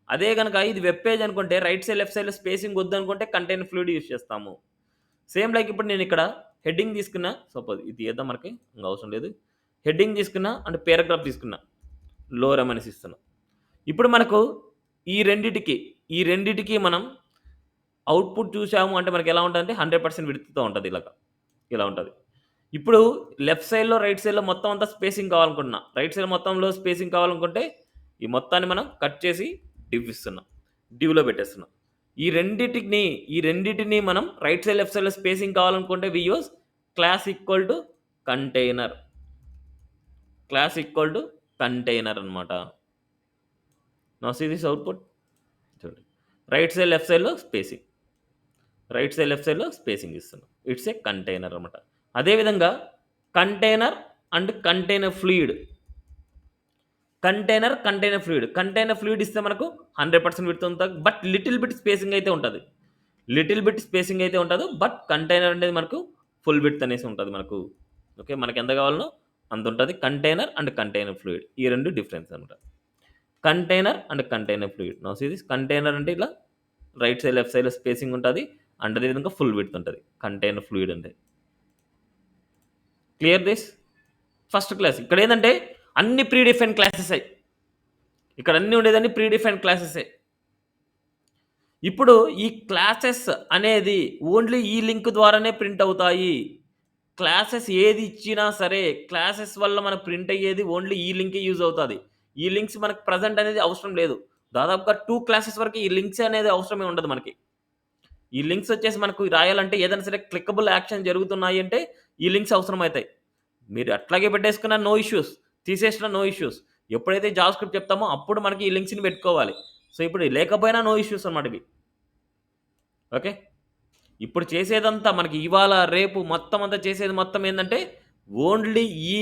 Speaker 1: అదే గనక ఇది వెబ్ పేజ్ అనుకుంటే రైట్ సైడ్, లెఫ్ట్ సైడ్‌లో స్పేసింగ్ వద్దనుకుంటే కంటైనర్ ఫ్లూయిడ్ యూజ్ చేస్తాము. సేమ్ లైక్ ఇప్పుడు నేనిక్కడ హెడ్డింగ్ తీసుకున్నా. సపోజ్ ఇది తీద్దాం మనకి. ఇంక అవసరం లేదు. హెడ్డింగ్ తీసుకున్నా అండ్ పారాగ్రాఫ్ తీసుకున్నా. లోవర్ ఎమనేసి ఇస్తున్నా. ఇప్పుడు మనకు ఈ రెండిటికి మనం అవుట్‌పుట్ చూసాము అంటే మనకెలా ఉంటదంటే 100% విడ్త్‌తో ఉంటది ఇలాగ. ఇలా ఉంటది. ఇప్పుడు లెఫ్ట్ సైడ్‌లో, రైట్ సైడ్‌లో మొత్తం అంతా స్పేసింగ్ కావాలనుకుంటున్నా. రైట్ సైడ్ మొత్తంలో స్పేసింగ్ కావాలనుకుంటే, ఈ మొత్తాన్ని మనం కట్ చేసి డివ్ ఇస్తున్నాం. డివ్‌లో పెట్టేస్తున్నాం. ఈ రెండిటిని మనం రైట్ సైడ్, లెఫ్ట్ సైడ్‌లో స్పేసింగ్ కావాలనుకుంటే we use class equal to container. Class equal to container అనమాట. Now see this output. చూడండి. రైట్ సైడ్, లెఫ్ట్ సైడ్‌లో స్పేసింగ్. రైట్ సైడ్, లెఫ్ట్ సైడ్‌లో స్పేసింగ్ ఇస్తున్నాం. ఇట్స్ ఏ కంటైనర్ అనమాట. అదేవిధంగా container and container fluid. Container fluid ఇస్తే మనకు 100% విడ్త్ ఉంటది. బట్ లిటిల్ బిట్ స్పేసింగ్ అయితే ఉంటది. లిటిల్ బిట్ స్పేసింగ్ అయితే ఉంటది. బట్ కంటైనర్ అనేది మనకు ఫుల్ విడ్త్ అనేసి ఉంటది మనకు. ఓకే. మనకి ఎంత కావాలనో అంత ఉంటది. Container and container fluid. ఈ 2 డిఫరెన్స్ అనమాట. Container and container fluid. Now see this container అంటే ఇలా రైట్ సైడ్, లెఫ్ట్ సైడ్‌లో స్పేసింగ్ ఉంటది. అండ్ అదే విధంగా ఫుల్ విడ్త్ ఉంటది. కంటైనర్ ఫ్లూయిడ్ అంటే. Clear this? First class. ఇక్కడేందంటే అన్ని ప్రీ డిఫైన్డ్ క్లాసెసే. ఇక్కడ అన్నీ ఉండేదన్నీ ప్రీ డిఫైన్డ్ క్లాసెసే. ఇప్పుడు ఈ క్లాసెస్ అనేది ఓన్లీ ఈ లింక్ ద్వారానే ప్రింట్ అవుతాయి. క్లాసెస్ ఏది ఇచ్చినా సరే, క్లాసెస్ వల్ల మనకు ప్రింట్ అయ్యేది ఓన్లీ ఈ లింకే యూజ్ అవుతాది. ఈ లింక్స్ మనకు ప్రెజెంట్ అనేది అవసరం లేదు. దాదాపుగా 2 క్లాసెస్ వరకు ఈ లింక్స్ అనేది అవసరమే ఉండదు మనకి. ఈ లింక్స్ వచ్చేసి మనకు రాయాలంటే ఏదైనా సరే క్లిక్కబుల్ యాక్షన్ జరుగుతున్నాయి అంటే ఈ లింక్స్ అవసరమైతాయి. మీరు అట్లాగే పెట్టేసుకున్న నో ఇష్యూస్. తీసేసినా నో ఇష్యూస్. ఎప్పుడైతే జావాస్క్రిప్ట్ చెప్తామో అప్పుడు మనకి ఈ లింక్స్‌ని పెట్టుకోవాలి. సో, ఇప్పుడు లేకపోయినా నో ఇష్యూస్ అన్నమాట ఇవి. ఓకే. ఇప్పుడు చేసేదంతా మనకి ఇవాళ, రేపు మొత్తం అంతా చేసేది మొత్తం ఏందంటే ఓన్లీ ఈ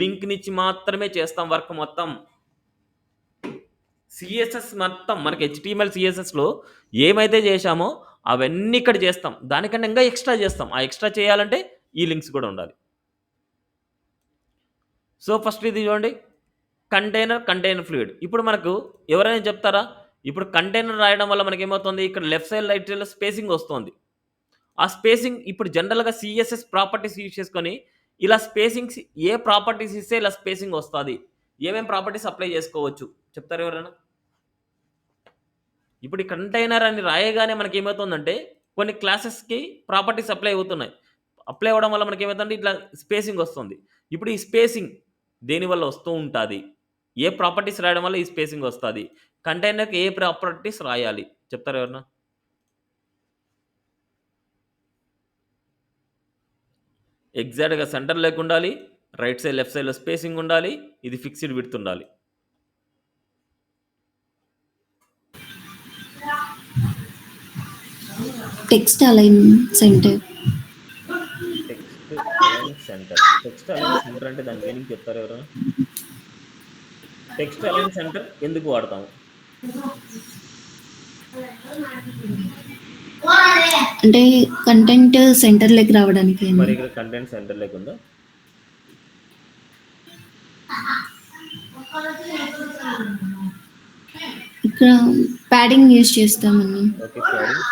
Speaker 1: లింక్‌నిచ్చి మాత్రమే చేస్తాం వర్క్ మొత్తం. సీఎస్ఎస్ మొత్తం మనకి హెచ్‌టీఎంఎల్, సీఎస్ఎస్‌లో ఏమైతే చేశామో అవన్నీ ఇక్కడ చేస్తాం. దానికన్నా ఇంకా ఎక్స్‌ట్రా చేస్తాం. ఆ ఎక్స్‌ట్రా చేయాలంటే ఈ లింక్స్ కూడా ఉండాలి. సో, ఫస్ట్ ఇది చూడండి. Container fluid. ఇప్పుడు మనకు ఎవరైనా చెప్తారా? ఇప్పుడు కంటైనర్ రాయడం వల్ల మనకేమవుతుంది? ఇక్కడ లెఫ్ట్ సైడ్, రైట్ సైడ్‌లో స్పేసింగ్ వస్తోంది. ఆ స్పేసింగ్ ఇప్పుడు జనరల్‌గా సీఎస్ఎస్ ప్రాపర్టీస్ యూజ్ చేసుకొని ఇలా స్పేసింగ్స్ ఏ ప్రాపర్టీస్ ఇస్తే ఇలా స్పేసింగ్ వస్తాది? ఏమేం ప్రాపర్టీస్ అప్లై చేసుకోవచ్చు? చెప్తారా ఎవరైనా? ఇప్పుడు ఈ కంటైనర్ అని రాయగానే మనకేమవుతుందంటే కొన్ని క్లాసెస్‌కి ప్రాపర్టీస్ అప్లై అవుతున్నాయి. అప్లై అవ్వడం వల్ల మనకేమైతుందంటే ఇట్లా స్పేసింగ్ వస్తుంది. ఇప్పుడు ఈ స్పేసింగ్ దేనివల్ల వస్తూ ఉంటాది? ఏ ప్రాపర్టీస్ రాయడం వల్ల ఈ స్పేసింగ్ వస్తాది? కంటైనర్‌కి ఏ ప్రాపర్టీస్ రాయాలి? చెప్తారా ఎవరన్నా? ఎగ్జాక్ట్‌గా సెంటర్ లేకుండాలి. రైట్ సైడ్, లెఫ్ట్ సైడ్‌లో స్పేసింగ్ ఉండాలి. ఇది ఫిక్స్డ్ విడ్త్ ఉండాలి.
Speaker 2: Text align centre.
Speaker 1: Text align centre. Text align centre అంటే దాని మీనింగ్ చెప్తారా ఎవరైనా? టెక్స్ట్ అలైన్ సెంటర్ ఎందుకు వాడతాము?
Speaker 2: అంటే కంటెంట్ సెంటర్‌లోకి రావడానికి
Speaker 1: మరి
Speaker 2: అండి.
Speaker 1: ఇక్కడ కంటెంట్ సెంటర్ లేకుందా?
Speaker 2: ఇక్కడ ప్యాడింగ్ యూజ్ చేస్తామండి.
Speaker 1: ఓకే. ప్యాడింగ్.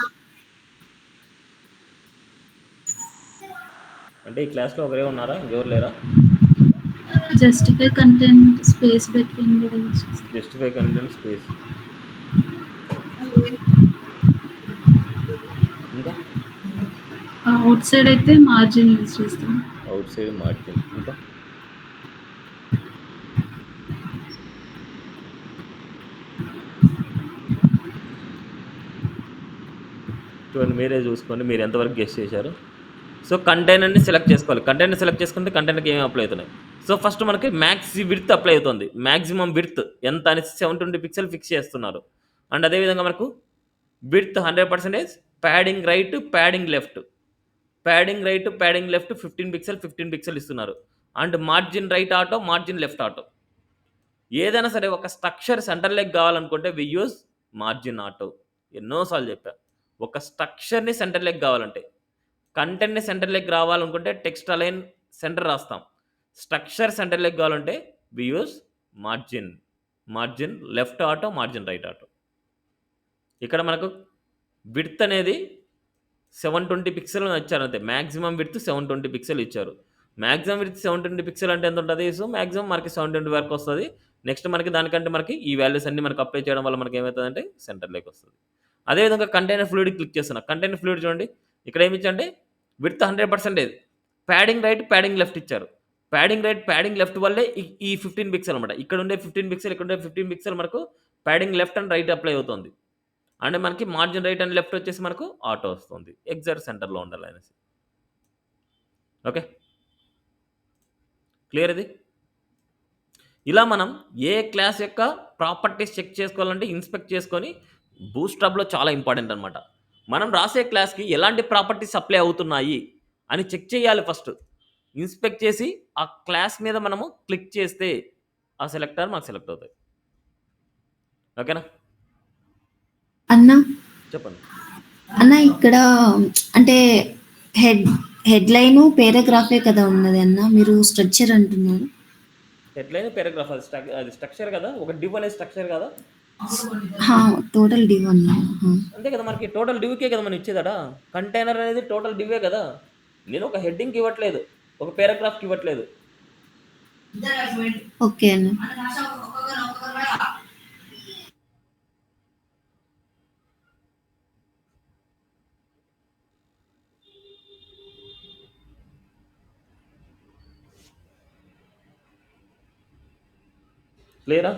Speaker 1: అంటే ఈ క్లాస్‌లో ఒకరే ఉన్నారా? ఇంకెవరు లేరా?
Speaker 3: జస్టిఫై కంటెంట్ స్పేస్ బిట్వీన్ కూడా యూజ్ చేస్తాం.
Speaker 1: Justify content space. ఇంకా?
Speaker 3: అవుట్ సైడ్ అయితే మార్జిన్ యూజ్ చేస్తాం.
Speaker 1: Out side margin. ఇంకా? చూడండి మీరే చూసుకోండి. మీరు ఎంతవరకు గెస్ చేశారు? సో కంటైనర్ని సెలెక్ట్ చేసుకోవాలి. కంటైనర్ సెలెక్ట్ చేసుకుంటే కంటైనర్కి ఏమి అప్లై అవుతున్నాయి. సో ఫస్ట్ మనకి మ్యాక్స్ విడ్త్ అప్లై అవుతుంది. మ్యాక్సిమం విడ్త్ ఎంత అని 720 పిక్సెల్ ఫిక్స్ చేస్తున్నారు. అండ్ అదేవిధంగా మనకు width 100%, padding right, padding left, padding right, padding left 15 pixel ఇస్తున్నారు. And margin right auto, margin left auto. ఏదైనా సరే ఒక స్ట్రక్చర్ సెంటర్ లెగ్ కావాలనుకుంటే వి యూజ్ మార్జిన్ ఆటో. ఎన్నోసార్లు చెప్పా. ఒక స్ట్రక్చర్ని సెంటర్ లెగ్ కావాలంటే, కంటెంట్ని సెంటర్ లెగ్ రావాలనుకుంటే టెక్స్ట్ అలైన్ సెంటర్ రాస్తాం. స్ట్రక్చర్ సెంటర్ లెగ్ కావాలంటే we use margin, margin left auto, margin right auto. ఇక్కడ మనకు విడ్త్ అనేది 720 పిక్సెల్ ఇచ్చారు అంతే. మ్యాక్సిమం విడ్త్ 720 పిక్సెల్ ఇచ్చారు. మ్యాక్సిమం విడ్త్ 720 పిక్సెల్ అంటే ఎంత ఉంటుంది? సో మ్యాక్సిమం మనకి 720 వరకు వస్తుంది. నెక్స్ట్ మనకి దానికంటే మనకి ఈ వాల్యూస్ అన్ని మనకి అప్లై చేయడం వల్ల మనకి ఏమవుతుందంటే సెంటర్ లెగ్ వస్తుంది. అదేవిధంగా కంటైనర్ ఫ్లూయిడ్ క్లిక్ చేస్తున్నా. కంటైనర్ ఫ్లూయిడ్ చూడండి, ఇక్కడ ఏమి ఇచ్చంటే width 100%, padding right, padding left ఇచ్చారు. ప్యాడింగ్ రైట్, ప్యాడింగ్ లెఫ్ట్ వల్లే ఈ 15 పిక్సెల్ అనమాట. ఇక్కడ ఉండే 15 పిక్సెల్, ఇక్కడ ఉండే 15 పిక్సెల్ మనకు padding left and right apply అవుతుంది. అండ్ మనకి మార్జిన్ రైట్ అండ్ లెఫ్ట్ వచ్చేసి మనకు ఆటో వస్తుంది. ఎగ్జాక్ట్ సెంటర్లో ఉండాలి అనేసి. ఓకే, క్లియర్ ఇది. ఇలా మనం ఏ క్లాస్ యొక్క ప్రాపర్టీస్ చెక్ చేసుకోవాలంటే ఇన్స్పెక్ట్ చేసుకొని బూస్ట్రాప్లో చాలా ఇంపార్టెంట్ అనమాట. మనం రాసే క్లాస్కి ఎలాంటి ప్రాపర్టీస్ అప్లై అవుతున్నాయి అని చెక్ చేయాలి ఫస్ట్. ఇన్స్పెక్ట్ చేసి ఆ క్లాస్ మీద మనము క్లిక్ చేస్తే ఆ సెలెక్టర్ మాకు సెలెక్ట్ అవుతాయి. ఓకేనా?
Speaker 2: అన్నా
Speaker 1: చెప్పండి.
Speaker 2: అన్న ఇక్కడ అంటే హెడ్ లైన్ పారాగ్రాఫే కదా ఉన్నది అన్న, మీరు స్ట్రక్చర్ అంటున్నారు.
Speaker 1: హెడ్లైన్ పారాగ్రాఫ్ అది స్ట్రక్చర్ కదా, ఒక డివ్ అనే స్ట్రక్చర్ కదా.
Speaker 2: టోటల్ డివ్ అన్న.
Speaker 1: అంతే కదా, మనకి టోటల్ డివ్కే కదా మనం ఇచ్చేదడా. కంటైనర్ అనేది టోటల్ డివే కదా. నేను ఒక హెడ్డింగ్కి ఇవ్వట్లేదు, ఒక పారాగ్రాఫ్కి ఇవ్వట్లేదు.
Speaker 2: ఓకే అన్న.
Speaker 1: క్లియరా?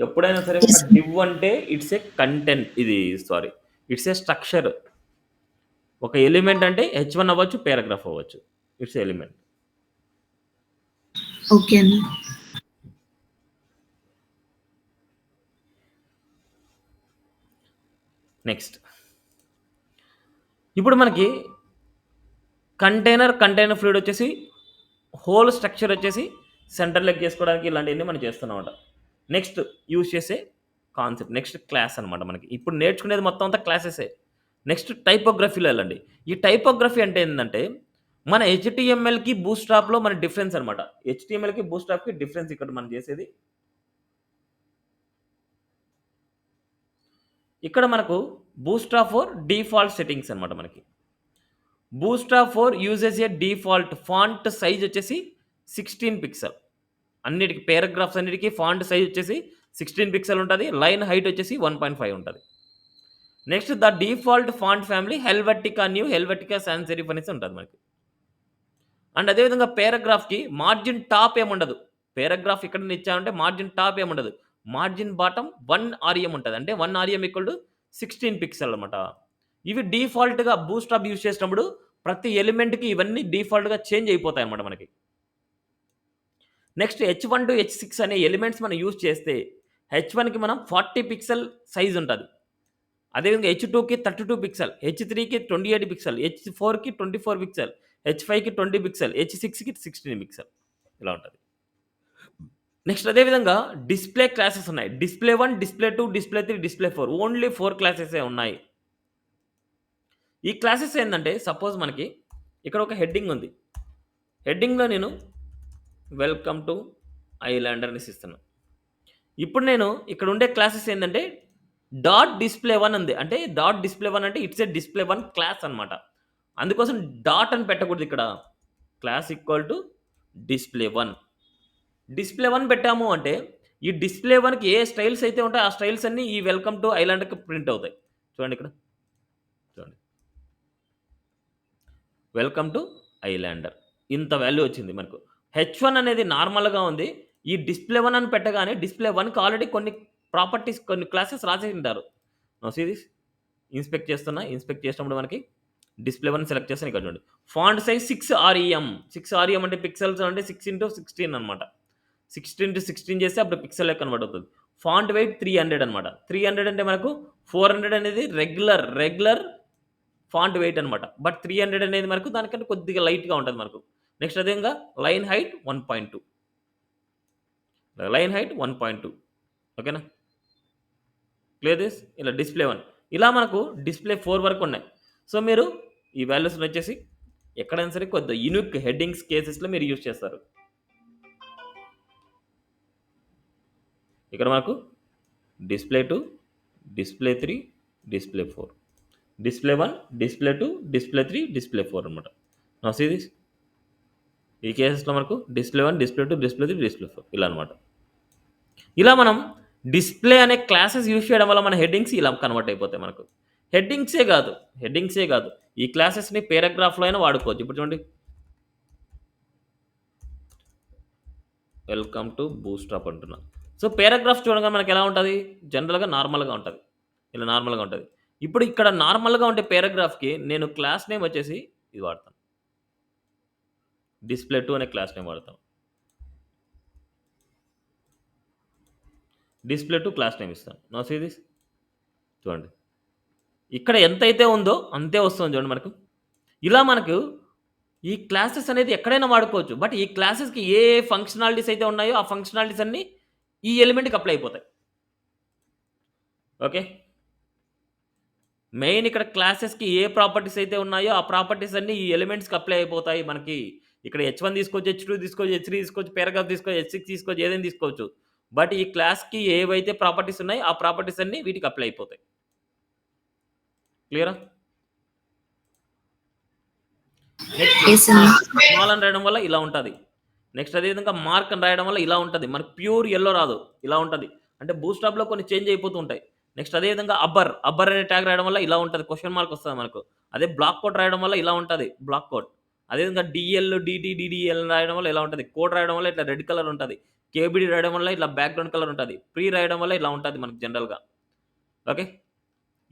Speaker 1: ఎప్పుడైనా సరే ఒక డివ్ అంటే ఇట్స్ ఏ కంటెంట్, ఇది సారీ ఇట్స్ ఏ స్ట్రక్చర్. ఒక ఎలిమెంట్ అంటే H1 అవ్వచ్చు, పారాగ్రాఫ్ అవ్వచ్చు, ఇట్స్ ఎలిమెంట్.
Speaker 2: ఓకే అన్న.
Speaker 1: నెక్స్ట్ ఇప్పుడు మనకి కంటైనర్ ఫ్లూయిడ్ వచ్చేసి హోల్ స్ట్రక్చర్ వచ్చేసి సెంటర్ లెగ్ చేసుకోవడానికి ఇలాంటివన్నీ మనం చేస్తున్నామన్నమాట. నెక్స్ట్ యూజ్ చేసే కాన్సెప్ట్, నెక్స్ట్ క్లాస్ అనమాట. మనకి ఇప్పుడు నేర్చుకునేది మొత్తం అంతా క్లాసెసే. నెక్స్ట్ టైపోగ్రఫీలో వెళ్ళండి. ఈ టైపోగ్రఫీ అంటే ఏంటంటే మన HTMLకి బూస్ట్రాప్లో మన డిఫరెన్స్ అనమాట. HTMLకి బూస్ట్రాప్కి డిఫరెన్స్ ఇక్కడ మనం చేసేది. ఇక్కడ మనకు బూస్ట్రాప్ ఫర్ డిఫాల్ట్ సెట్టింగ్స్ అనమాట. మనకి బూస్ట్రాప్ 4 యూజెస్ ఏ డిఫాల్ట్ ఫాంట్ సైజ్ వచ్చేసి 16 పిక్సెల్. అన్నిటికి పారాగ్రాఫ్స్ అన్నిటికీ ఫాంట్ సైజ్ వచ్చేసి 16 పిక్సెల్ ఉంటుంది. లైన్ హైట్ వచ్చేసి 1.5 ఉంటుంది. Next the default font family Helvetica Neue, Helvetica sans serif అనేసి ఉంటుంది మనకి. అండ్ అదేవిధంగా పారాగ్రాఫ్కి మార్జిన్ టాప్ ఏముండదు. పారాగ్రాఫ్ ఇక్కడ ఇచ్చామంటే మార్జిన్ టాప్ ఏముండదు. మార్జిన్ బాటమ్ 1 RM ఉంటుంది. అంటే 1 RM = 16 పిక్సెల్ అనమాట. ఇవి డిఫాల్ట్గా బూస్ట్రాప్ యూజ్ చేసినప్పుడు ప్రతి ఎలిమెంట్కి ఇవన్నీ డిఫాల్ట్గా చేంజ్ అయిపోతాయి అన్నమాట మనకి. నెక్స్ట్ H1 to H6 అనే ఎలిమెంట్స్ మనం యూజ్ చేస్తే H1కి మనం 40 పిక్సెల్ సైజ్ ఉంటుంది. అదేవిధంగా H2కి 32 పిక్సెల్, H3కి 28 పిక్సెల్, H4కి 24 పిక్సెల్, H5కి 20 పిక్సెల్, H6కి 16 పిక్సెల్ ఇలా ఉంటుంది. నెక్స్ట్ అదేవిధంగా డిస్ప్లే క్లాసెస్ ఉన్నాయి. Display 1, display 2, display 3, display 4, only 4 క్లాసెసే ఉన్నాయి. ఈ క్లాసెస్ ఏంటంటే సపోజ్ మనకి ఇక్కడ ఒక హెడ్డింగ్ ఉంది. హెడ్డింగ్లో నేను వెల్కమ్ టు ఐలాండర్ అనేసి ఇస్తున్నాను. ఇప్పుడు నేను ఇక్కడ ఉండే క్లాసెస్ ఏంటంటే డాట్ డిస్ప్లే 1 ఉంది. అంటే డాట్ డిస్ప్లే 1 అంటే ఇట్స్ ఏ డిస్ప్లే 1 క్లాస్ అనమాట. అందుకోసం డాట్ అని పెట్టకూడదు. ఇక్కడ class equal to display 1. Display 1 పెట్టాము అంటే ఈ డిస్ప్లే 1కి ఏ స్టైల్స్ అయితే ఉంటాయో ఆ స్టైల్స్ అన్నీ ఈ వెల్కమ్ టు ఐలాండర్కి ప్రింట్ అవుతాయి. చూడండి ఇక్కడ, చూడండి వెల్కమ్ టు ఐలాండర్ ఇంత వాల్యూ వచ్చింది మనకు. H1 అనేది నార్మల్గా ఉంది. ఈ డిస్ప్లే 1 అని పెట్టగానే డిస్ప్లే 1కి ఆల్రెడీ కొన్ని ప్రాపర్టీస్, కొన్ని క్లాసెస్ రాసేసి ఉంటారు. సీ దిస్ ఇన్స్పెక్ట్ చేస్తున్నా. ఇన్స్పెక్ట్ చేసినప్పుడు మనకి డిస్ప్లే 1 సెలెక్ట్ చేస్తాను. ఇక్కడ చూడండి ఫాంట్ సైజ్ 6 REM అంటే పిక్సెల్స్ అంటే 6x16 అనమాట. 16x16 చేస్తే అప్పుడు పిక్సెల్ కన్వర్ట్ అవుతుంది. ఫాంట్ వెయిట్ 300 అనమాట. 300 అంటే మనకు 400 అనేది రెగ్యులర్ ఫాంట్ వెయిట్ అనమాట. బట్ 300 అనేది మనకు దానికంటే కొద్దిగా లైట్గా ఉంటుంది మనకు. నెక్స్ట్ అదేవిధంగా లైన్ హైట్ 1.2 ఓకేనా. Clear this. ఇలా డిస్ప్లే 1 ఇలా మనకు డిస్ప్లే 4 వరకు ఉన్నాయి. సో మీరు ఈ వాల్యూస్ వచ్చేసి ఎక్కడైనా సరే కొద్దిగా యూనిక్ హెడ్డింగ్స్ కేసెస్లో మీరు యూజ్ చేస్తారు. ఇక్కడ మనకు display 2, display 3, display 4, display 1, display 2, display 3, display 4 అనమాట. నా సీ దిస్. ఈ కేసెస్లో మనకు డిస్ప్లే 1, డిస్ప్లే 2, డిస్ప్లే 3, డిస్ప్లే 4 ఇలా అనమాట. ఇలా మనం డిస్ప్లే అనే క్లాసెస్ యూజ్ చేయడం వల్ల మన హెడ్డింగ్స్ ఇలా కన్వర్ట్ అయిపోతాయి మనకు. హెడ్డింగ్సే కాదు ఈ క్లాసెస్ని పేరాగ్రాఫ్లో అయినా వాడుకోవచ్చు. ఇప్పుడు చూడండి వెల్కమ్ టు బూస్ట్రాప్ అంటున్నా. సో పేరాగ్రాఫ్ చూడగా మనకి ఎలా ఉంటుంది, జనరల్గా నార్మల్గా ఉంటుంది, ఇలా నార్మల్గా ఉంటుంది. ఇప్పుడు ఇక్కడ నార్మల్గా ఉండే పేరాగ్రాఫ్కి నేను క్లాస్ నేమ్ వచ్చేసి ఇది వాడతాను, డిస్ప్లే 2 అనే క్లాస్ నేమ్ వాడతాను. డిస్ప్లే 2 క్లాస్ నేమ్ ఇస్తాను. నా సీ దిస్. చూడండి ఇక్కడ ఎంతైతే ఉందో అంతే వస్తుంది చూడండి మనకు. ఇలా మనకు ఈ క్లాసెస్ అనేది ఎక్కడైనా వాడుకోవచ్చు. బట్ ఈ క్లాసెస్కి ఏ ఫంక్షనాలిటీస్ అయితే ఉన్నాయో ఆ ఫంక్షనాలిటీస్ అన్నీ ఈ ఎలిమెంట్కి అప్లై అయిపోతాయి. ఓకే, మెయిన్ ఇక్కడ క్లాసెస్కి ఏ ప్రాపర్టీస్ అయితే ఉన్నాయో ఆ ప్రాపర్టీస్ అన్నీ ఈ ఎలిమెంట్స్కి అప్లై అయిపోతాయి మనకి. ఇక్కడ H1 తీసుకోవచ్చు, H2 తీసుకోవచ్చు, H3 తీసుకోవచ్చు, పారాగ్రాఫ్ తీసుకోవచ్చు, H6 తీసుకోవచ్చు, ఏదైనా తీసుకోవచ్చు. బట్ ఈ క్లాస్కి ఏవైతే ప్రాపర్టీస్ ఉన్నాయో ఆ ప్రాపర్టీస్ అన్నీ వీటికి అప్లై అయిపోతాయి. క్లియరా? నెక్స్ట్ స్మాల్ అని రాయడం వల్ల ఇలా ఉంటుంది. నెక్స్ట్ అదేవిధంగా మార్క్ అని రాయడం వల్ల ఇలా ఉంటుంది. మనకు ప్యూర్ ఎల్లో రాదు, ఇలా ఉంటుంది. అంటే బూస్టాప్లో కొన్ని చేంజ్ అయిపోతూ ఉంటాయి. నెక్స్ట్ అదేవిధంగా అబ్బర్ అనే ట్యాగ్ రాయడం వల్ల ఇలా ఉంటుంది, క్వశ్చన్ మార్క్ వస్తుంది మనకు. అదే బ్లాక్ కోడ్ రాయడం వల్ల ఇలా ఉంటుంది, బ్లాక్ కోడ్. అదేవిధంగా డిఎల్ డిటి డిడిఎల్ రాయడం వల్ల ఇలా ఉంటుంది. కోడ్ రాయడం వల్ల ఇట్లా రెడ్ కలర్ ఉంటుంది. కేబిడి రాయడం వల్ల ఇట్లా బ్యాక్గ్రౌండ్ కలర్ ఉంటుంది. ప్రీ రాయడం వల్ల ఇలా ఉంటుంది మనకు జనరల్గా. ఓకే,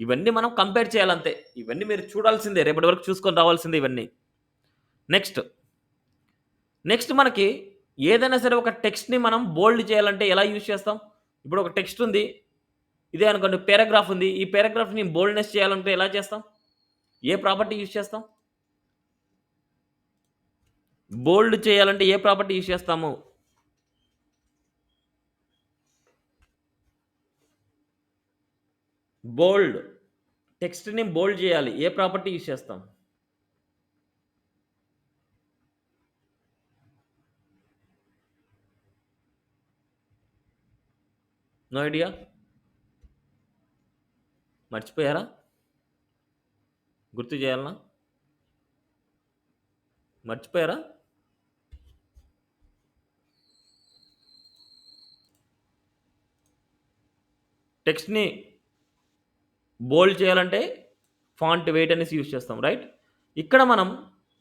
Speaker 1: ఇవన్నీ మనం కంపేర్ చేయాలంతే. ఇవన్నీ మీరు చూడాల్సిందే, రేపటి వరకు చూసుకొని రావాల్సిందే ఇవన్నీ. నెక్స్ట్ మనకి ఏదైనా సరే ఒక టెక్స్ట్ని మనం బోల్డ్ చేయాలంటే ఎలా యూజ్ చేస్తాం? ఇప్పుడు ఒక టెక్స్ట్ ఉంది, ఇదే అనుకోండి పారాగ్రాఫ్ ఉంది. ఈ పారాగ్రాఫ్ని బోల్డ్నెస్ చేయాలంటే ఎలా చేస్తాం? ఏ ప్రాపర్టీ యూజ్ చేస్తాం? బోల్డ్ చేయాలంటే ఏ ప్రాపర్టీ యూజ్ చేస్తాము? బోల్డ్ టెక్స్ట్ని బోల్డ్ చేయాలి, ఏ ప్రాపర్టీ యూజ్ చేస్తాం? No idea? మర్చిపోయారా? గుర్తు చేయాలనా? మర్చిపోయారా? టెక్స్ట్ని బోల్డ్ చేయాలంటే ఫాంట్ వెయిట్ అనేసి యూజ్ చేస్తాం, రైట్? ఇక్కడ మనం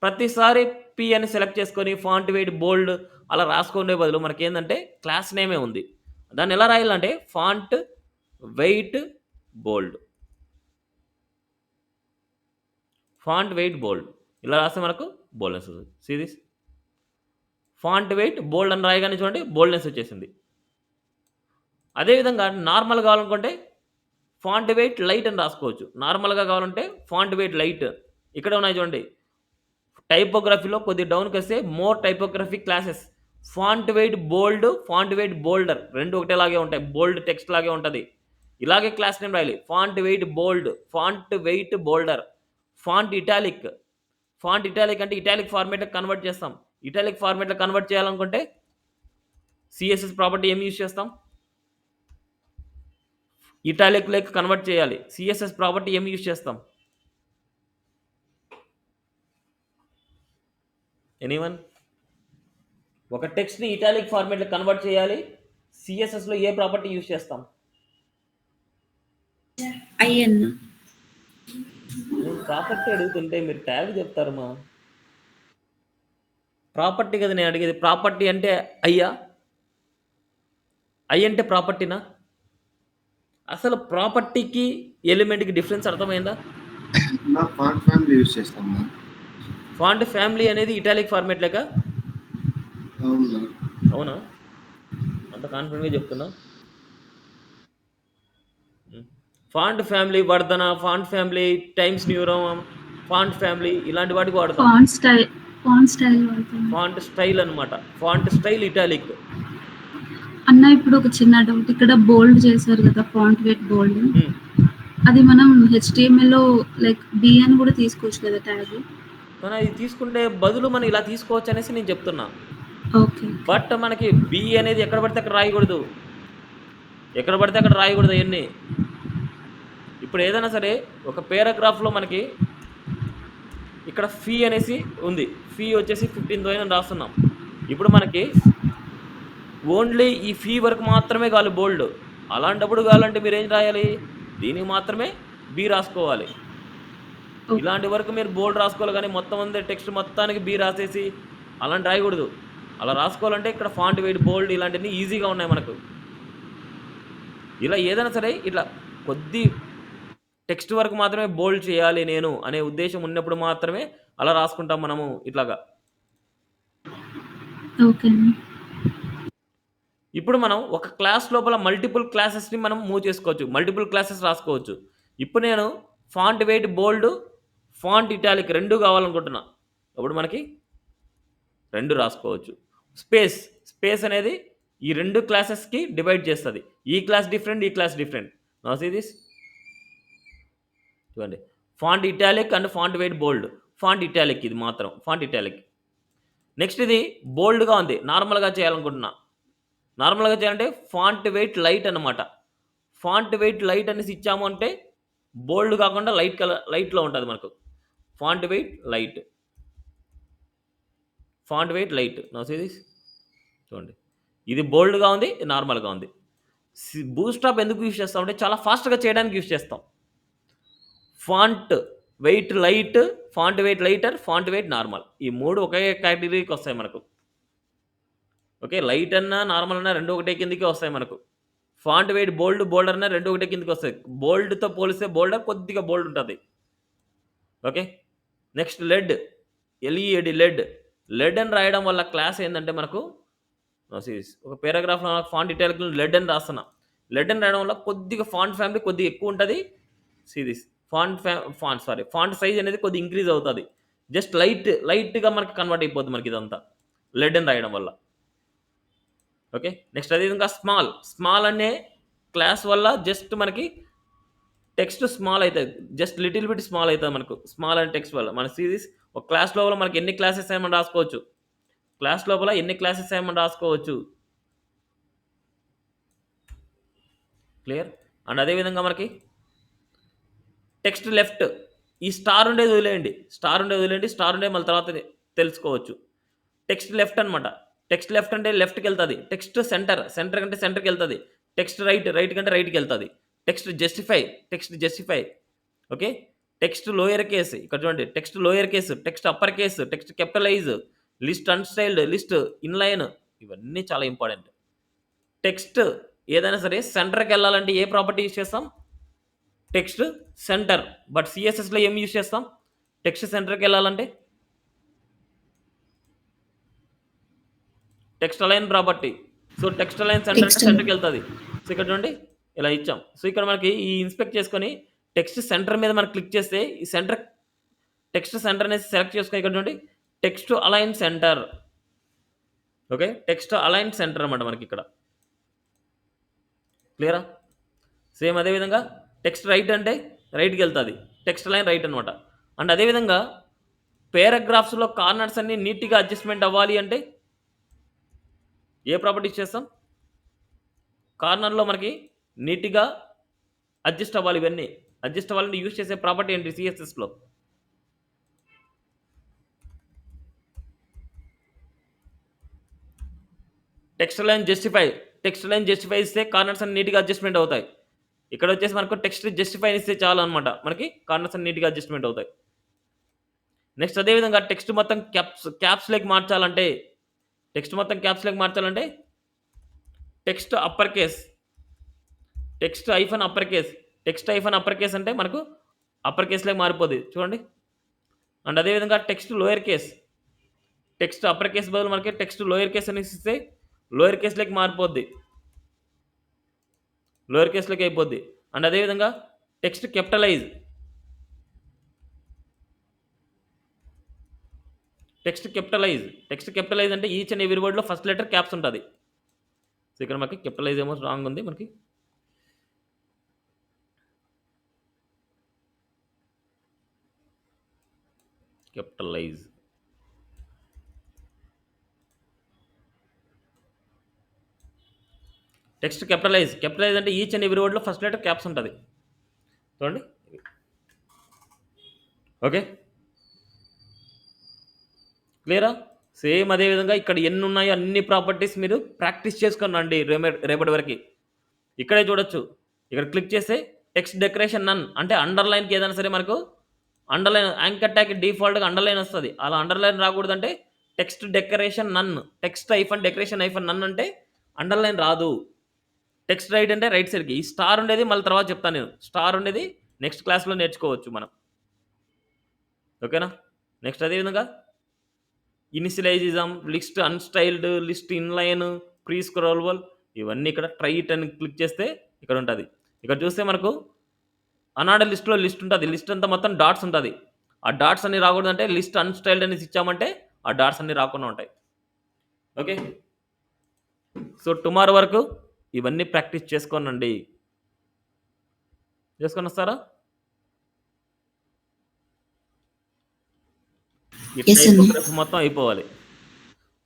Speaker 1: ప్రతిసారి పి అని సెలెక్ట్ చేసుకొని ఫాంట్ వెయిట్ బోల్డ్ అలా రాసుకునే బదులు మనకేంటంటే క్లాస్ నేమే ఉంది. దాన్ని ఎలా రాయాలంటే font weight bold, font weight bold ఇలా రాస్తే మనకు బోల్డ్నెస్ వస్తుంది. See this. Font weight bold అని రాయగానే చూడండి బోల్డ్నెస్ వచ్చేసింది. అదేవిధంగా నార్మల్ కావాలనుకుంటే ఫాంట్ వెయిట్ లైట్ అని రాసుకోవచ్చు. నార్మల్గా కావాలంటే ఫాంట్ వెయిట్ లైట్. ఇక్కడ ఉన్నాయి చూడండి, టైపోగ్రఫీలో కొద్ది డౌన్కి వస్తే more typography classes. Font weight bold, font weight bolder రెండు ఒకటేలాగే ఉంటాయి, బోల్డ్ టెక్స్ట్ లాగే ఉంటుంది. ఇలాగే క్లాస్ నేమ్ రాయాలి, font weight bold, font weight bolder. Font italic అంటే ఇటాలిక్ ఫార్మేట్లో కన్వర్ట్ చేస్తాం. ఇటాలిక్ ఫార్మేట్లో కన్వర్ట్ చేయాలనుకుంటే సిఎస్ఎస్ ప్రాపర్టీ ఏం యూజ్ చేస్తాం? ఇటాలిక్ లైక్ కన్వర్ట్ చేయాలి, సిఎస్ఎస్ ప్రాపర్టీ ఏం యూజ్ చేస్తాం? ఎనీవన్? ఒక టెక్స్ట్ని ఇటాలిక్ ఫార్మేట్లో కన్వర్ట్ చేయాలి, సిఎస్ఎస్లో ఏ ప్రాపర్టీ యూజ్ చేస్తాం?
Speaker 2: అయ్యన్న
Speaker 1: నేను ప్రాపర్టీ అడుగుతుంటే మీరు ట్యాగ్ చెప్తారమ్మా. ప్రాపర్టీ కదా నేను అడిగేది. ప్రాపర్టీ అంటే అయ్యా, ఐ అంటే ప్రాపర్టీనా? అసలు ప్రాపర్టీకి ఎలిమెంట్కి డిఫరెన్స్ అర్థమైందా?
Speaker 4: నా ఫాంట్ ఫ్యామిలీ యూజ్ చేస్తాను.
Speaker 1: ఫాంట్ ఫ్యామిలీ అనేది ఇటాలిక్ ఫార్మేట్ లేక
Speaker 4: అవునా?
Speaker 1: అవునా? అంత కాన్ఫిడెంట్గా చెప్తున్నా. Font family Verdana, font family Times New Roman, font family ఇలాంటి వాటికి వాడతాం.
Speaker 3: ఫాంట్ స్టైల్ వాడుతుంది.
Speaker 1: ఫాంట్ స్టైల్ అనమాట. Font style italic.
Speaker 3: అన్న ఇప్పుడు ఒక చిన్న డౌట్, ఇక్కడ బోల్డ్ చేశారు కదా, ఫాంట్ వెయిట్ బోల్డ్, అది మనం HTML లో లైక్ బి అని కూడా తీసుకోవచ్చు కదా ట్యాగ్?
Speaker 1: కానీ అది తీసుకుంటే బదులు మనం ఇలా తీసుకోవచ్చు అనేసి నేను చెప్తున్నా.
Speaker 3: ఓకే.
Speaker 1: బట్ మనకి బి అనేది ఎక్కడ పడితే అక్కడ రాయకూడదు, ఎక్కడ పడితే అక్కడ రాయకూడదు అవన్నీ. ఇప్పుడు ఏదైనా సరే ఒక పేరాగ్రాఫ్లో మనకి ఇక్కడ ఫీ అనేసి ఉంది, ఫీ వచ్చేసి 15,000 అని రాస్తున్నాం. ఇప్పుడు మనకి ఓన్లీ ఈ ఫీ వరకు మాత్రమే కావాలి బోల్డ్. అలాంటప్పుడు కావాలంటే మీరు ఏం రాయాలి, దీనికి మాత్రమే బి రాసుకోవాలి. ఇలాంటి వరకు మీరు బోల్డ్ రాసుకోవాలి, కానీ మొత్తం అంతా టెక్స్ట్ మొత్తానికి బి రాసేసి అలాంటి రాయకూడదు. అలా రాసుకోవాలంటే ఇక్కడ ఫాంట్ వెయిట్ బోల్డ్ ఇలాంటివన్నీ ఈజీగా ఉన్నాయి మనకు. ఇలా ఏదైనా సరే ఇట్లా కొద్ది టెక్స్ట్ వరకు మాత్రమే బోల్డ్ చేయాలి నేను అనే ఉద్దేశం ఉన్నప్పుడు మాత్రమే అలా రాసుకుంటాం మనము ఇట్లాగా.
Speaker 3: ఓకే.
Speaker 1: ఇప్పుడు మనం ఒక క్లాస్ లోపల మల్టిపుల్ క్లాసెస్ని మనం మూవ్ చేసుకోవచ్చు, మల్టిపుల్ క్లాసెస్ రాసుకోవచ్చు. ఇప్పుడు నేను font weight bold, font italic రెండు కావాలనుకుంటున్నా. అప్పుడు మనకి రెండు రాసుకోవచ్చు. స్పేస్ అనేది ఈ రెండు క్లాసెస్కి డివైడ్ చేస్తుంది. ఈ క్లాస్ డిఫరెంట్, ఈ class different. Now see this, చూడండి, font italic and font weight bold. Font italic ఇది మాత్రం ఫాంట్ ఇటాలిక్. నెక్స్ట్ ఇది బోల్డ్గా ఉంది, నార్మల్గా చేయాలనుకుంటున్నా. నార్మల్గా చేయాలంటే ఫాంట్ వెయిట్ లైట్ అనమాట. ఫాంట్ వెయిట్ లైట్ అనేసి ఇచ్చాము అంటే బోల్డ్ కాకుండా లైట్ కలర్, లైట్లో ఉంటుంది మనకు. Font weight light, font weight light. Now see this, చూడండి, ఇది బోల్డ్గా ఉంది, నార్మల్గా ఉంది. బూస్ట్రాప్ ఎందుకు యూజ్ చేస్తాం అంటే చాలా ఫాస్ట్గా చేయడానికి యూజ్ చేస్తాం. Font weight light, font wait lighter, font wait normal, ఈ మూడు ఒకే కేటగిరీకి వస్తాయి మనకు. ఓకే, లైట్ అన్నా నార్మల్ అన్నా రెండు ఒకటే కిందికి వస్తాయి మనకు. ఫాంట్ వెయిట్ బోల్డ్ అన్నా రెండు ఒకటే కిందికి వస్తాయి. బోల్డ్తో పోలిస్తే బోల్డర్ కొద్దిగా బోల్డ్ ఉంటుంది. Okay, next led, LED led అని రాయడం వల్ల క్లాస్ ఏంటంటే మనకు ఒక పేరాగ్రాఫ్లో ఫాంట్ ఇటాలిక్ లెడ్ అని రాస్తున్నా. లెడ్ అని రాయడం వల్ల కొద్దిగా ఫాంట్ ఫ్యామిలీ కొద్దిగా ఎక్కువ ఉంటుంది. సిరీస్ ఫాంట్ సైజ్ అనేది కొద్దిగా ఇంక్రీజ్ అవుతుంది. జస్ట్ లైట్గా మనకి కన్వర్ట్ అయిపోతుంది మనకి ఇదంతా లెడ్ అని రాయడం వల్ల. ఓకే, నెక్స్ట్ అదేవిధంగా స్మాల్ అనే క్లాస్ వల్ల జస్ట్ మనకి టెక్స్ట్ స్మాల్ అవుతుంది, జస్ట్ లిటిల్ బిట్ స్మాల్ అవుతుంది మనకు. స్మాల్ అనే టెక్స్ట్ వల్ల మన సిరీస్ ఒక క్లాస్ లోపల మనకి ఎన్ని క్లాసెస్ ఏమని రాసుకోవచ్చు, క్లాస్ లోపల ఎన్ని క్లాసెస్ ఏమని రాసుకోవచ్చు. క్లియర్? అండ్ అదేవిధంగా మనకి టెక్స్ట్ లెఫ్ట్, ఈ స్టార్ ఉండేది వదిలేయండి, స్టార్ ఉండే మళ్ళీ తర్వాత తెలుసుకోవచ్చు. టెక్స్ట్ లెఫ్ట్ అనమాట. టెక్స్ట్ లెఫ్ట్ అంటే లెఫ్ట్కి వెళ్తుంది. టెక్స్ట్ సెంటర్ కంటే సెంటర్కి వెళ్తుంది. టెక్స్ట్ రైట్ కంటే రైట్కి వెళ్తుంది. Text justify. Okay, text lower case, ఇక్కడ చూడండి, text lower case, text upper case, text కెపిటలైజ్, list unstyled, list inline, ఇవన్నీ చాలా ఇంపార్టెంట్. టెక్స్ట్ ఏదైనా సరే సెంటర్కి వెళ్ళాలంటే ఏ ప్రాపర్టీ యూజ్ చేస్తాం, టెక్స్ట్ సెంటర్. బట్ సిఎస్ఎస్లో ఏం యూజ్ చేస్తాం, టెక్స్ట్ సెంటర్కి వెళ్ళాలంటే text align property. So text align centre అంటే సెంటర్కి వెళ్తుంది. సో ఇక్కడ చూడండి ఇలా ఇచ్చాం. సో ఇక్కడ మనకి ఈ ఇన్స్పెక్ట్ చేసుకొని టెక్స్ట్ సెంటర్ మీద మనం క్లిక్ చేస్తే ఈ టెక్స్ట్ సెంటర్ అనేది సెలెక్ట్ చేసుకొని ఇక్కడ చూడండి text align centre. Okay, text align centre అనమాట మనకి ఇక్కడ. క్లియరా? సేమ్ అదేవిధంగా టెక్స్ట్ రైట్ అంటే రైట్కి వెళ్తుంది, టెక్స్ట్ లైన్ రైట్ అనమాట. అండ్ అదేవిధంగా పేరాగ్రాఫ్స్లో కార్నర్స్ అన్ని నీట్గా అడ్జస్ట్మెంట్ అవ్వాలి అంటే ఏ ప్రాపర్టీస్ చేస్తాం, కార్నర్లో మనకి నీట్గా అడ్జస్ట్ అవ్వాలి. ఇవన్నీ అడ్జస్ట్ అవ్వాలని యూజ్ చేసే ప్రాపర్టీ ఏంటి సిఎస్ఎస్లో, టెక్స్ట్ లైన్ జస్టిఫై ఇస్తే కార్నర్స్ అన్ని నీట్గా అడ్జస్ట్మెంట్ అవుతాయి. ఇక్కడ వచ్చేసి మనకు టెక్స్ట్ జస్టిఫై ఇస్తే చాలు అనమాట, మనకి కార్నర్స్ అన్ని నీట్గా అడ్జస్ట్మెంట్ అవుతాయి. నెక్స్ట్ అదేవిధంగా టెక్స్ట్ మొత్తం క్యాప్స్లోకి మార్చాలంటే text upper case, text hyphen upper case అంటే మనకు అప్పర్ కేస్లోకి మారిపోద్ది చూడండి. అండ్ అదేవిధంగా text lower case, text upper case బదులు మనకి టెక్స్ట్ లోయర్ కేస్ అనేసి ఇస్తే లోయర్ కేస్లోకి మారిపోద్ది, లోయర్ కేస్లోకి అయిపోద్ది. అండ్ అదేవిధంగా టెక్స్ట్ కెపిటలైజ్, టెక్స్ట్ కెపిటలైజ్ అంటే ఈచ్ అండ్ ఎవ్రీ వర్డ్లో ఫస్ట్ లెటర్ క్యాప్స్ ఉంటుంది. సో ఇక్కడ మనకి కెపిటలైజ్ ఏమో రాంగ్ ఉంది మనకి. కెపిటలైజ్ టెక్స్ట్ కెపిటలైజ్ అంటే ఈచ్ అండ్ ఎవ్రీ వర్డ్లో ఫస్ట్ లెటర్ క్యాప్స్ ఉంటుంది చూడండి. ఓకే క్లియరా? సేమ్ అదేవిధంగా ఇక్కడ ఎన్ని ఉన్నాయో అన్ని ప్రాపర్టీస్ మీరు ప్రాక్టీస్ చేసుకున్నాండి రేపటి వరకు. ఇక్కడే చూడొచ్చు, ఇక్కడ క్లిక్ చేస్తే టెక్స్ట్ డెకరేషన్ నన్ అంటే అండర్లైన్కి ఏదైనా సరే మనకు అండర్లైన్ యాంకర్ ట్యాగ్ డిఫాల్ట్గా అండర్లైన్ వస్తుంది. అలా అండర్లైన్ రాకూడదంటే టెక్స్ట్ డెకరేషన్ నన్, టెక్స్ట్ ఐఫన్ డెకరేషన్ ఐఫన్ నన్ అంటే అండర్లైన్ రాదు. టెక్స్ట్ రైట్ అంటే రైట్ సైడ్కి. ఈ స్టార్ ఉండేది మళ్ళీ తర్వాత చెప్తాను నేను, స్టార్ ఉండేది నెక్స్ట్ క్లాస్లో నేర్చుకోవచ్చు మనం. ఓకేనా? నెక్స్ట్ అదేవిధంగా initialism, list unstyled, list inline, pre scrollable, ఇవన్నీ ఇక్కడ ట్రైట్ అని క్లిక్ చేస్తే ఇక్కడ ఉంటుంది. ఇక్కడ చూస్తే మనకు అనార్డర్ లిస్ట్లో లిస్ట్ ఉంటుంది, లిస్ట్ అంతా మొత్తం డాట్స్ ఉంటుంది. ఆ డాట్స్ అన్ని రాకూడదంటే లిస్ట్ అన్స్టైల్డ్ అనేసి ఇచ్చామంటే ఆ డాట్స్ అన్ని రాకుండా ఉంటాయి. ఓకే, సో టుమారో వరకు ఇవన్నీ ప్రాక్టీస్ చేసుకోనండి. చేసుకొని వస్తారా? ఈ
Speaker 2: Yes, sir.
Speaker 1: టైపోగ్రఫీ మొత్తం అయిపోవాలి.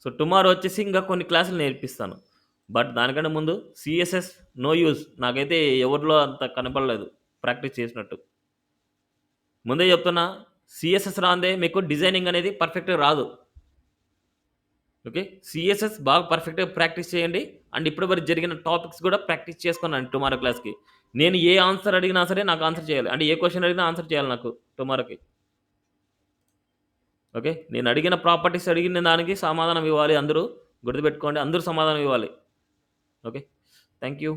Speaker 1: సో టుమారో వచ్చేసి ఇంకా కొన్ని క్లాసులు నేర్పిస్తాను. బట్ దానికంటే ముందు సిఎస్ఎస్ నో యూజ్, నాకైతే ఎవరిలో అంత కనపడలేదు ప్రాక్టీస్ చేసినట్టు. ముందే చెప్తున్నా, సిఎస్ఎస్ రాందే మీకు డిజైనింగ్ అనేది పర్ఫెక్ట్గా రాదు. ఓకే, సిఎస్ఎస్ బాగా పర్ఫెక్ట్గా ప్రాక్టీస్ చేయండి. అండ్ ఇప్పటి వరకు జరిగిన టాపిక్స్ కూడా ప్రాక్టీస్ చేసుకున్నాను టుమారో క్లాస్కి. నేను ఏ ఆన్సర్ అడిగినా సరే నాకు ఆన్సర్ చేయాలి, అంటే ఏ క్వశ్చన్ అడిగినా ఆన్సర్ చేయాలి నాకు టుమారోకి. ఓకే, నేను అడిగిన ప్రాపర్టీస్ అడిగిన దానికి సమాధానం ఇవ్వాలి. అందరూ గుర్తుపెట్టుకోండి, అందరూ సమాధానం ఇవ్వాలి. Okay, thank you.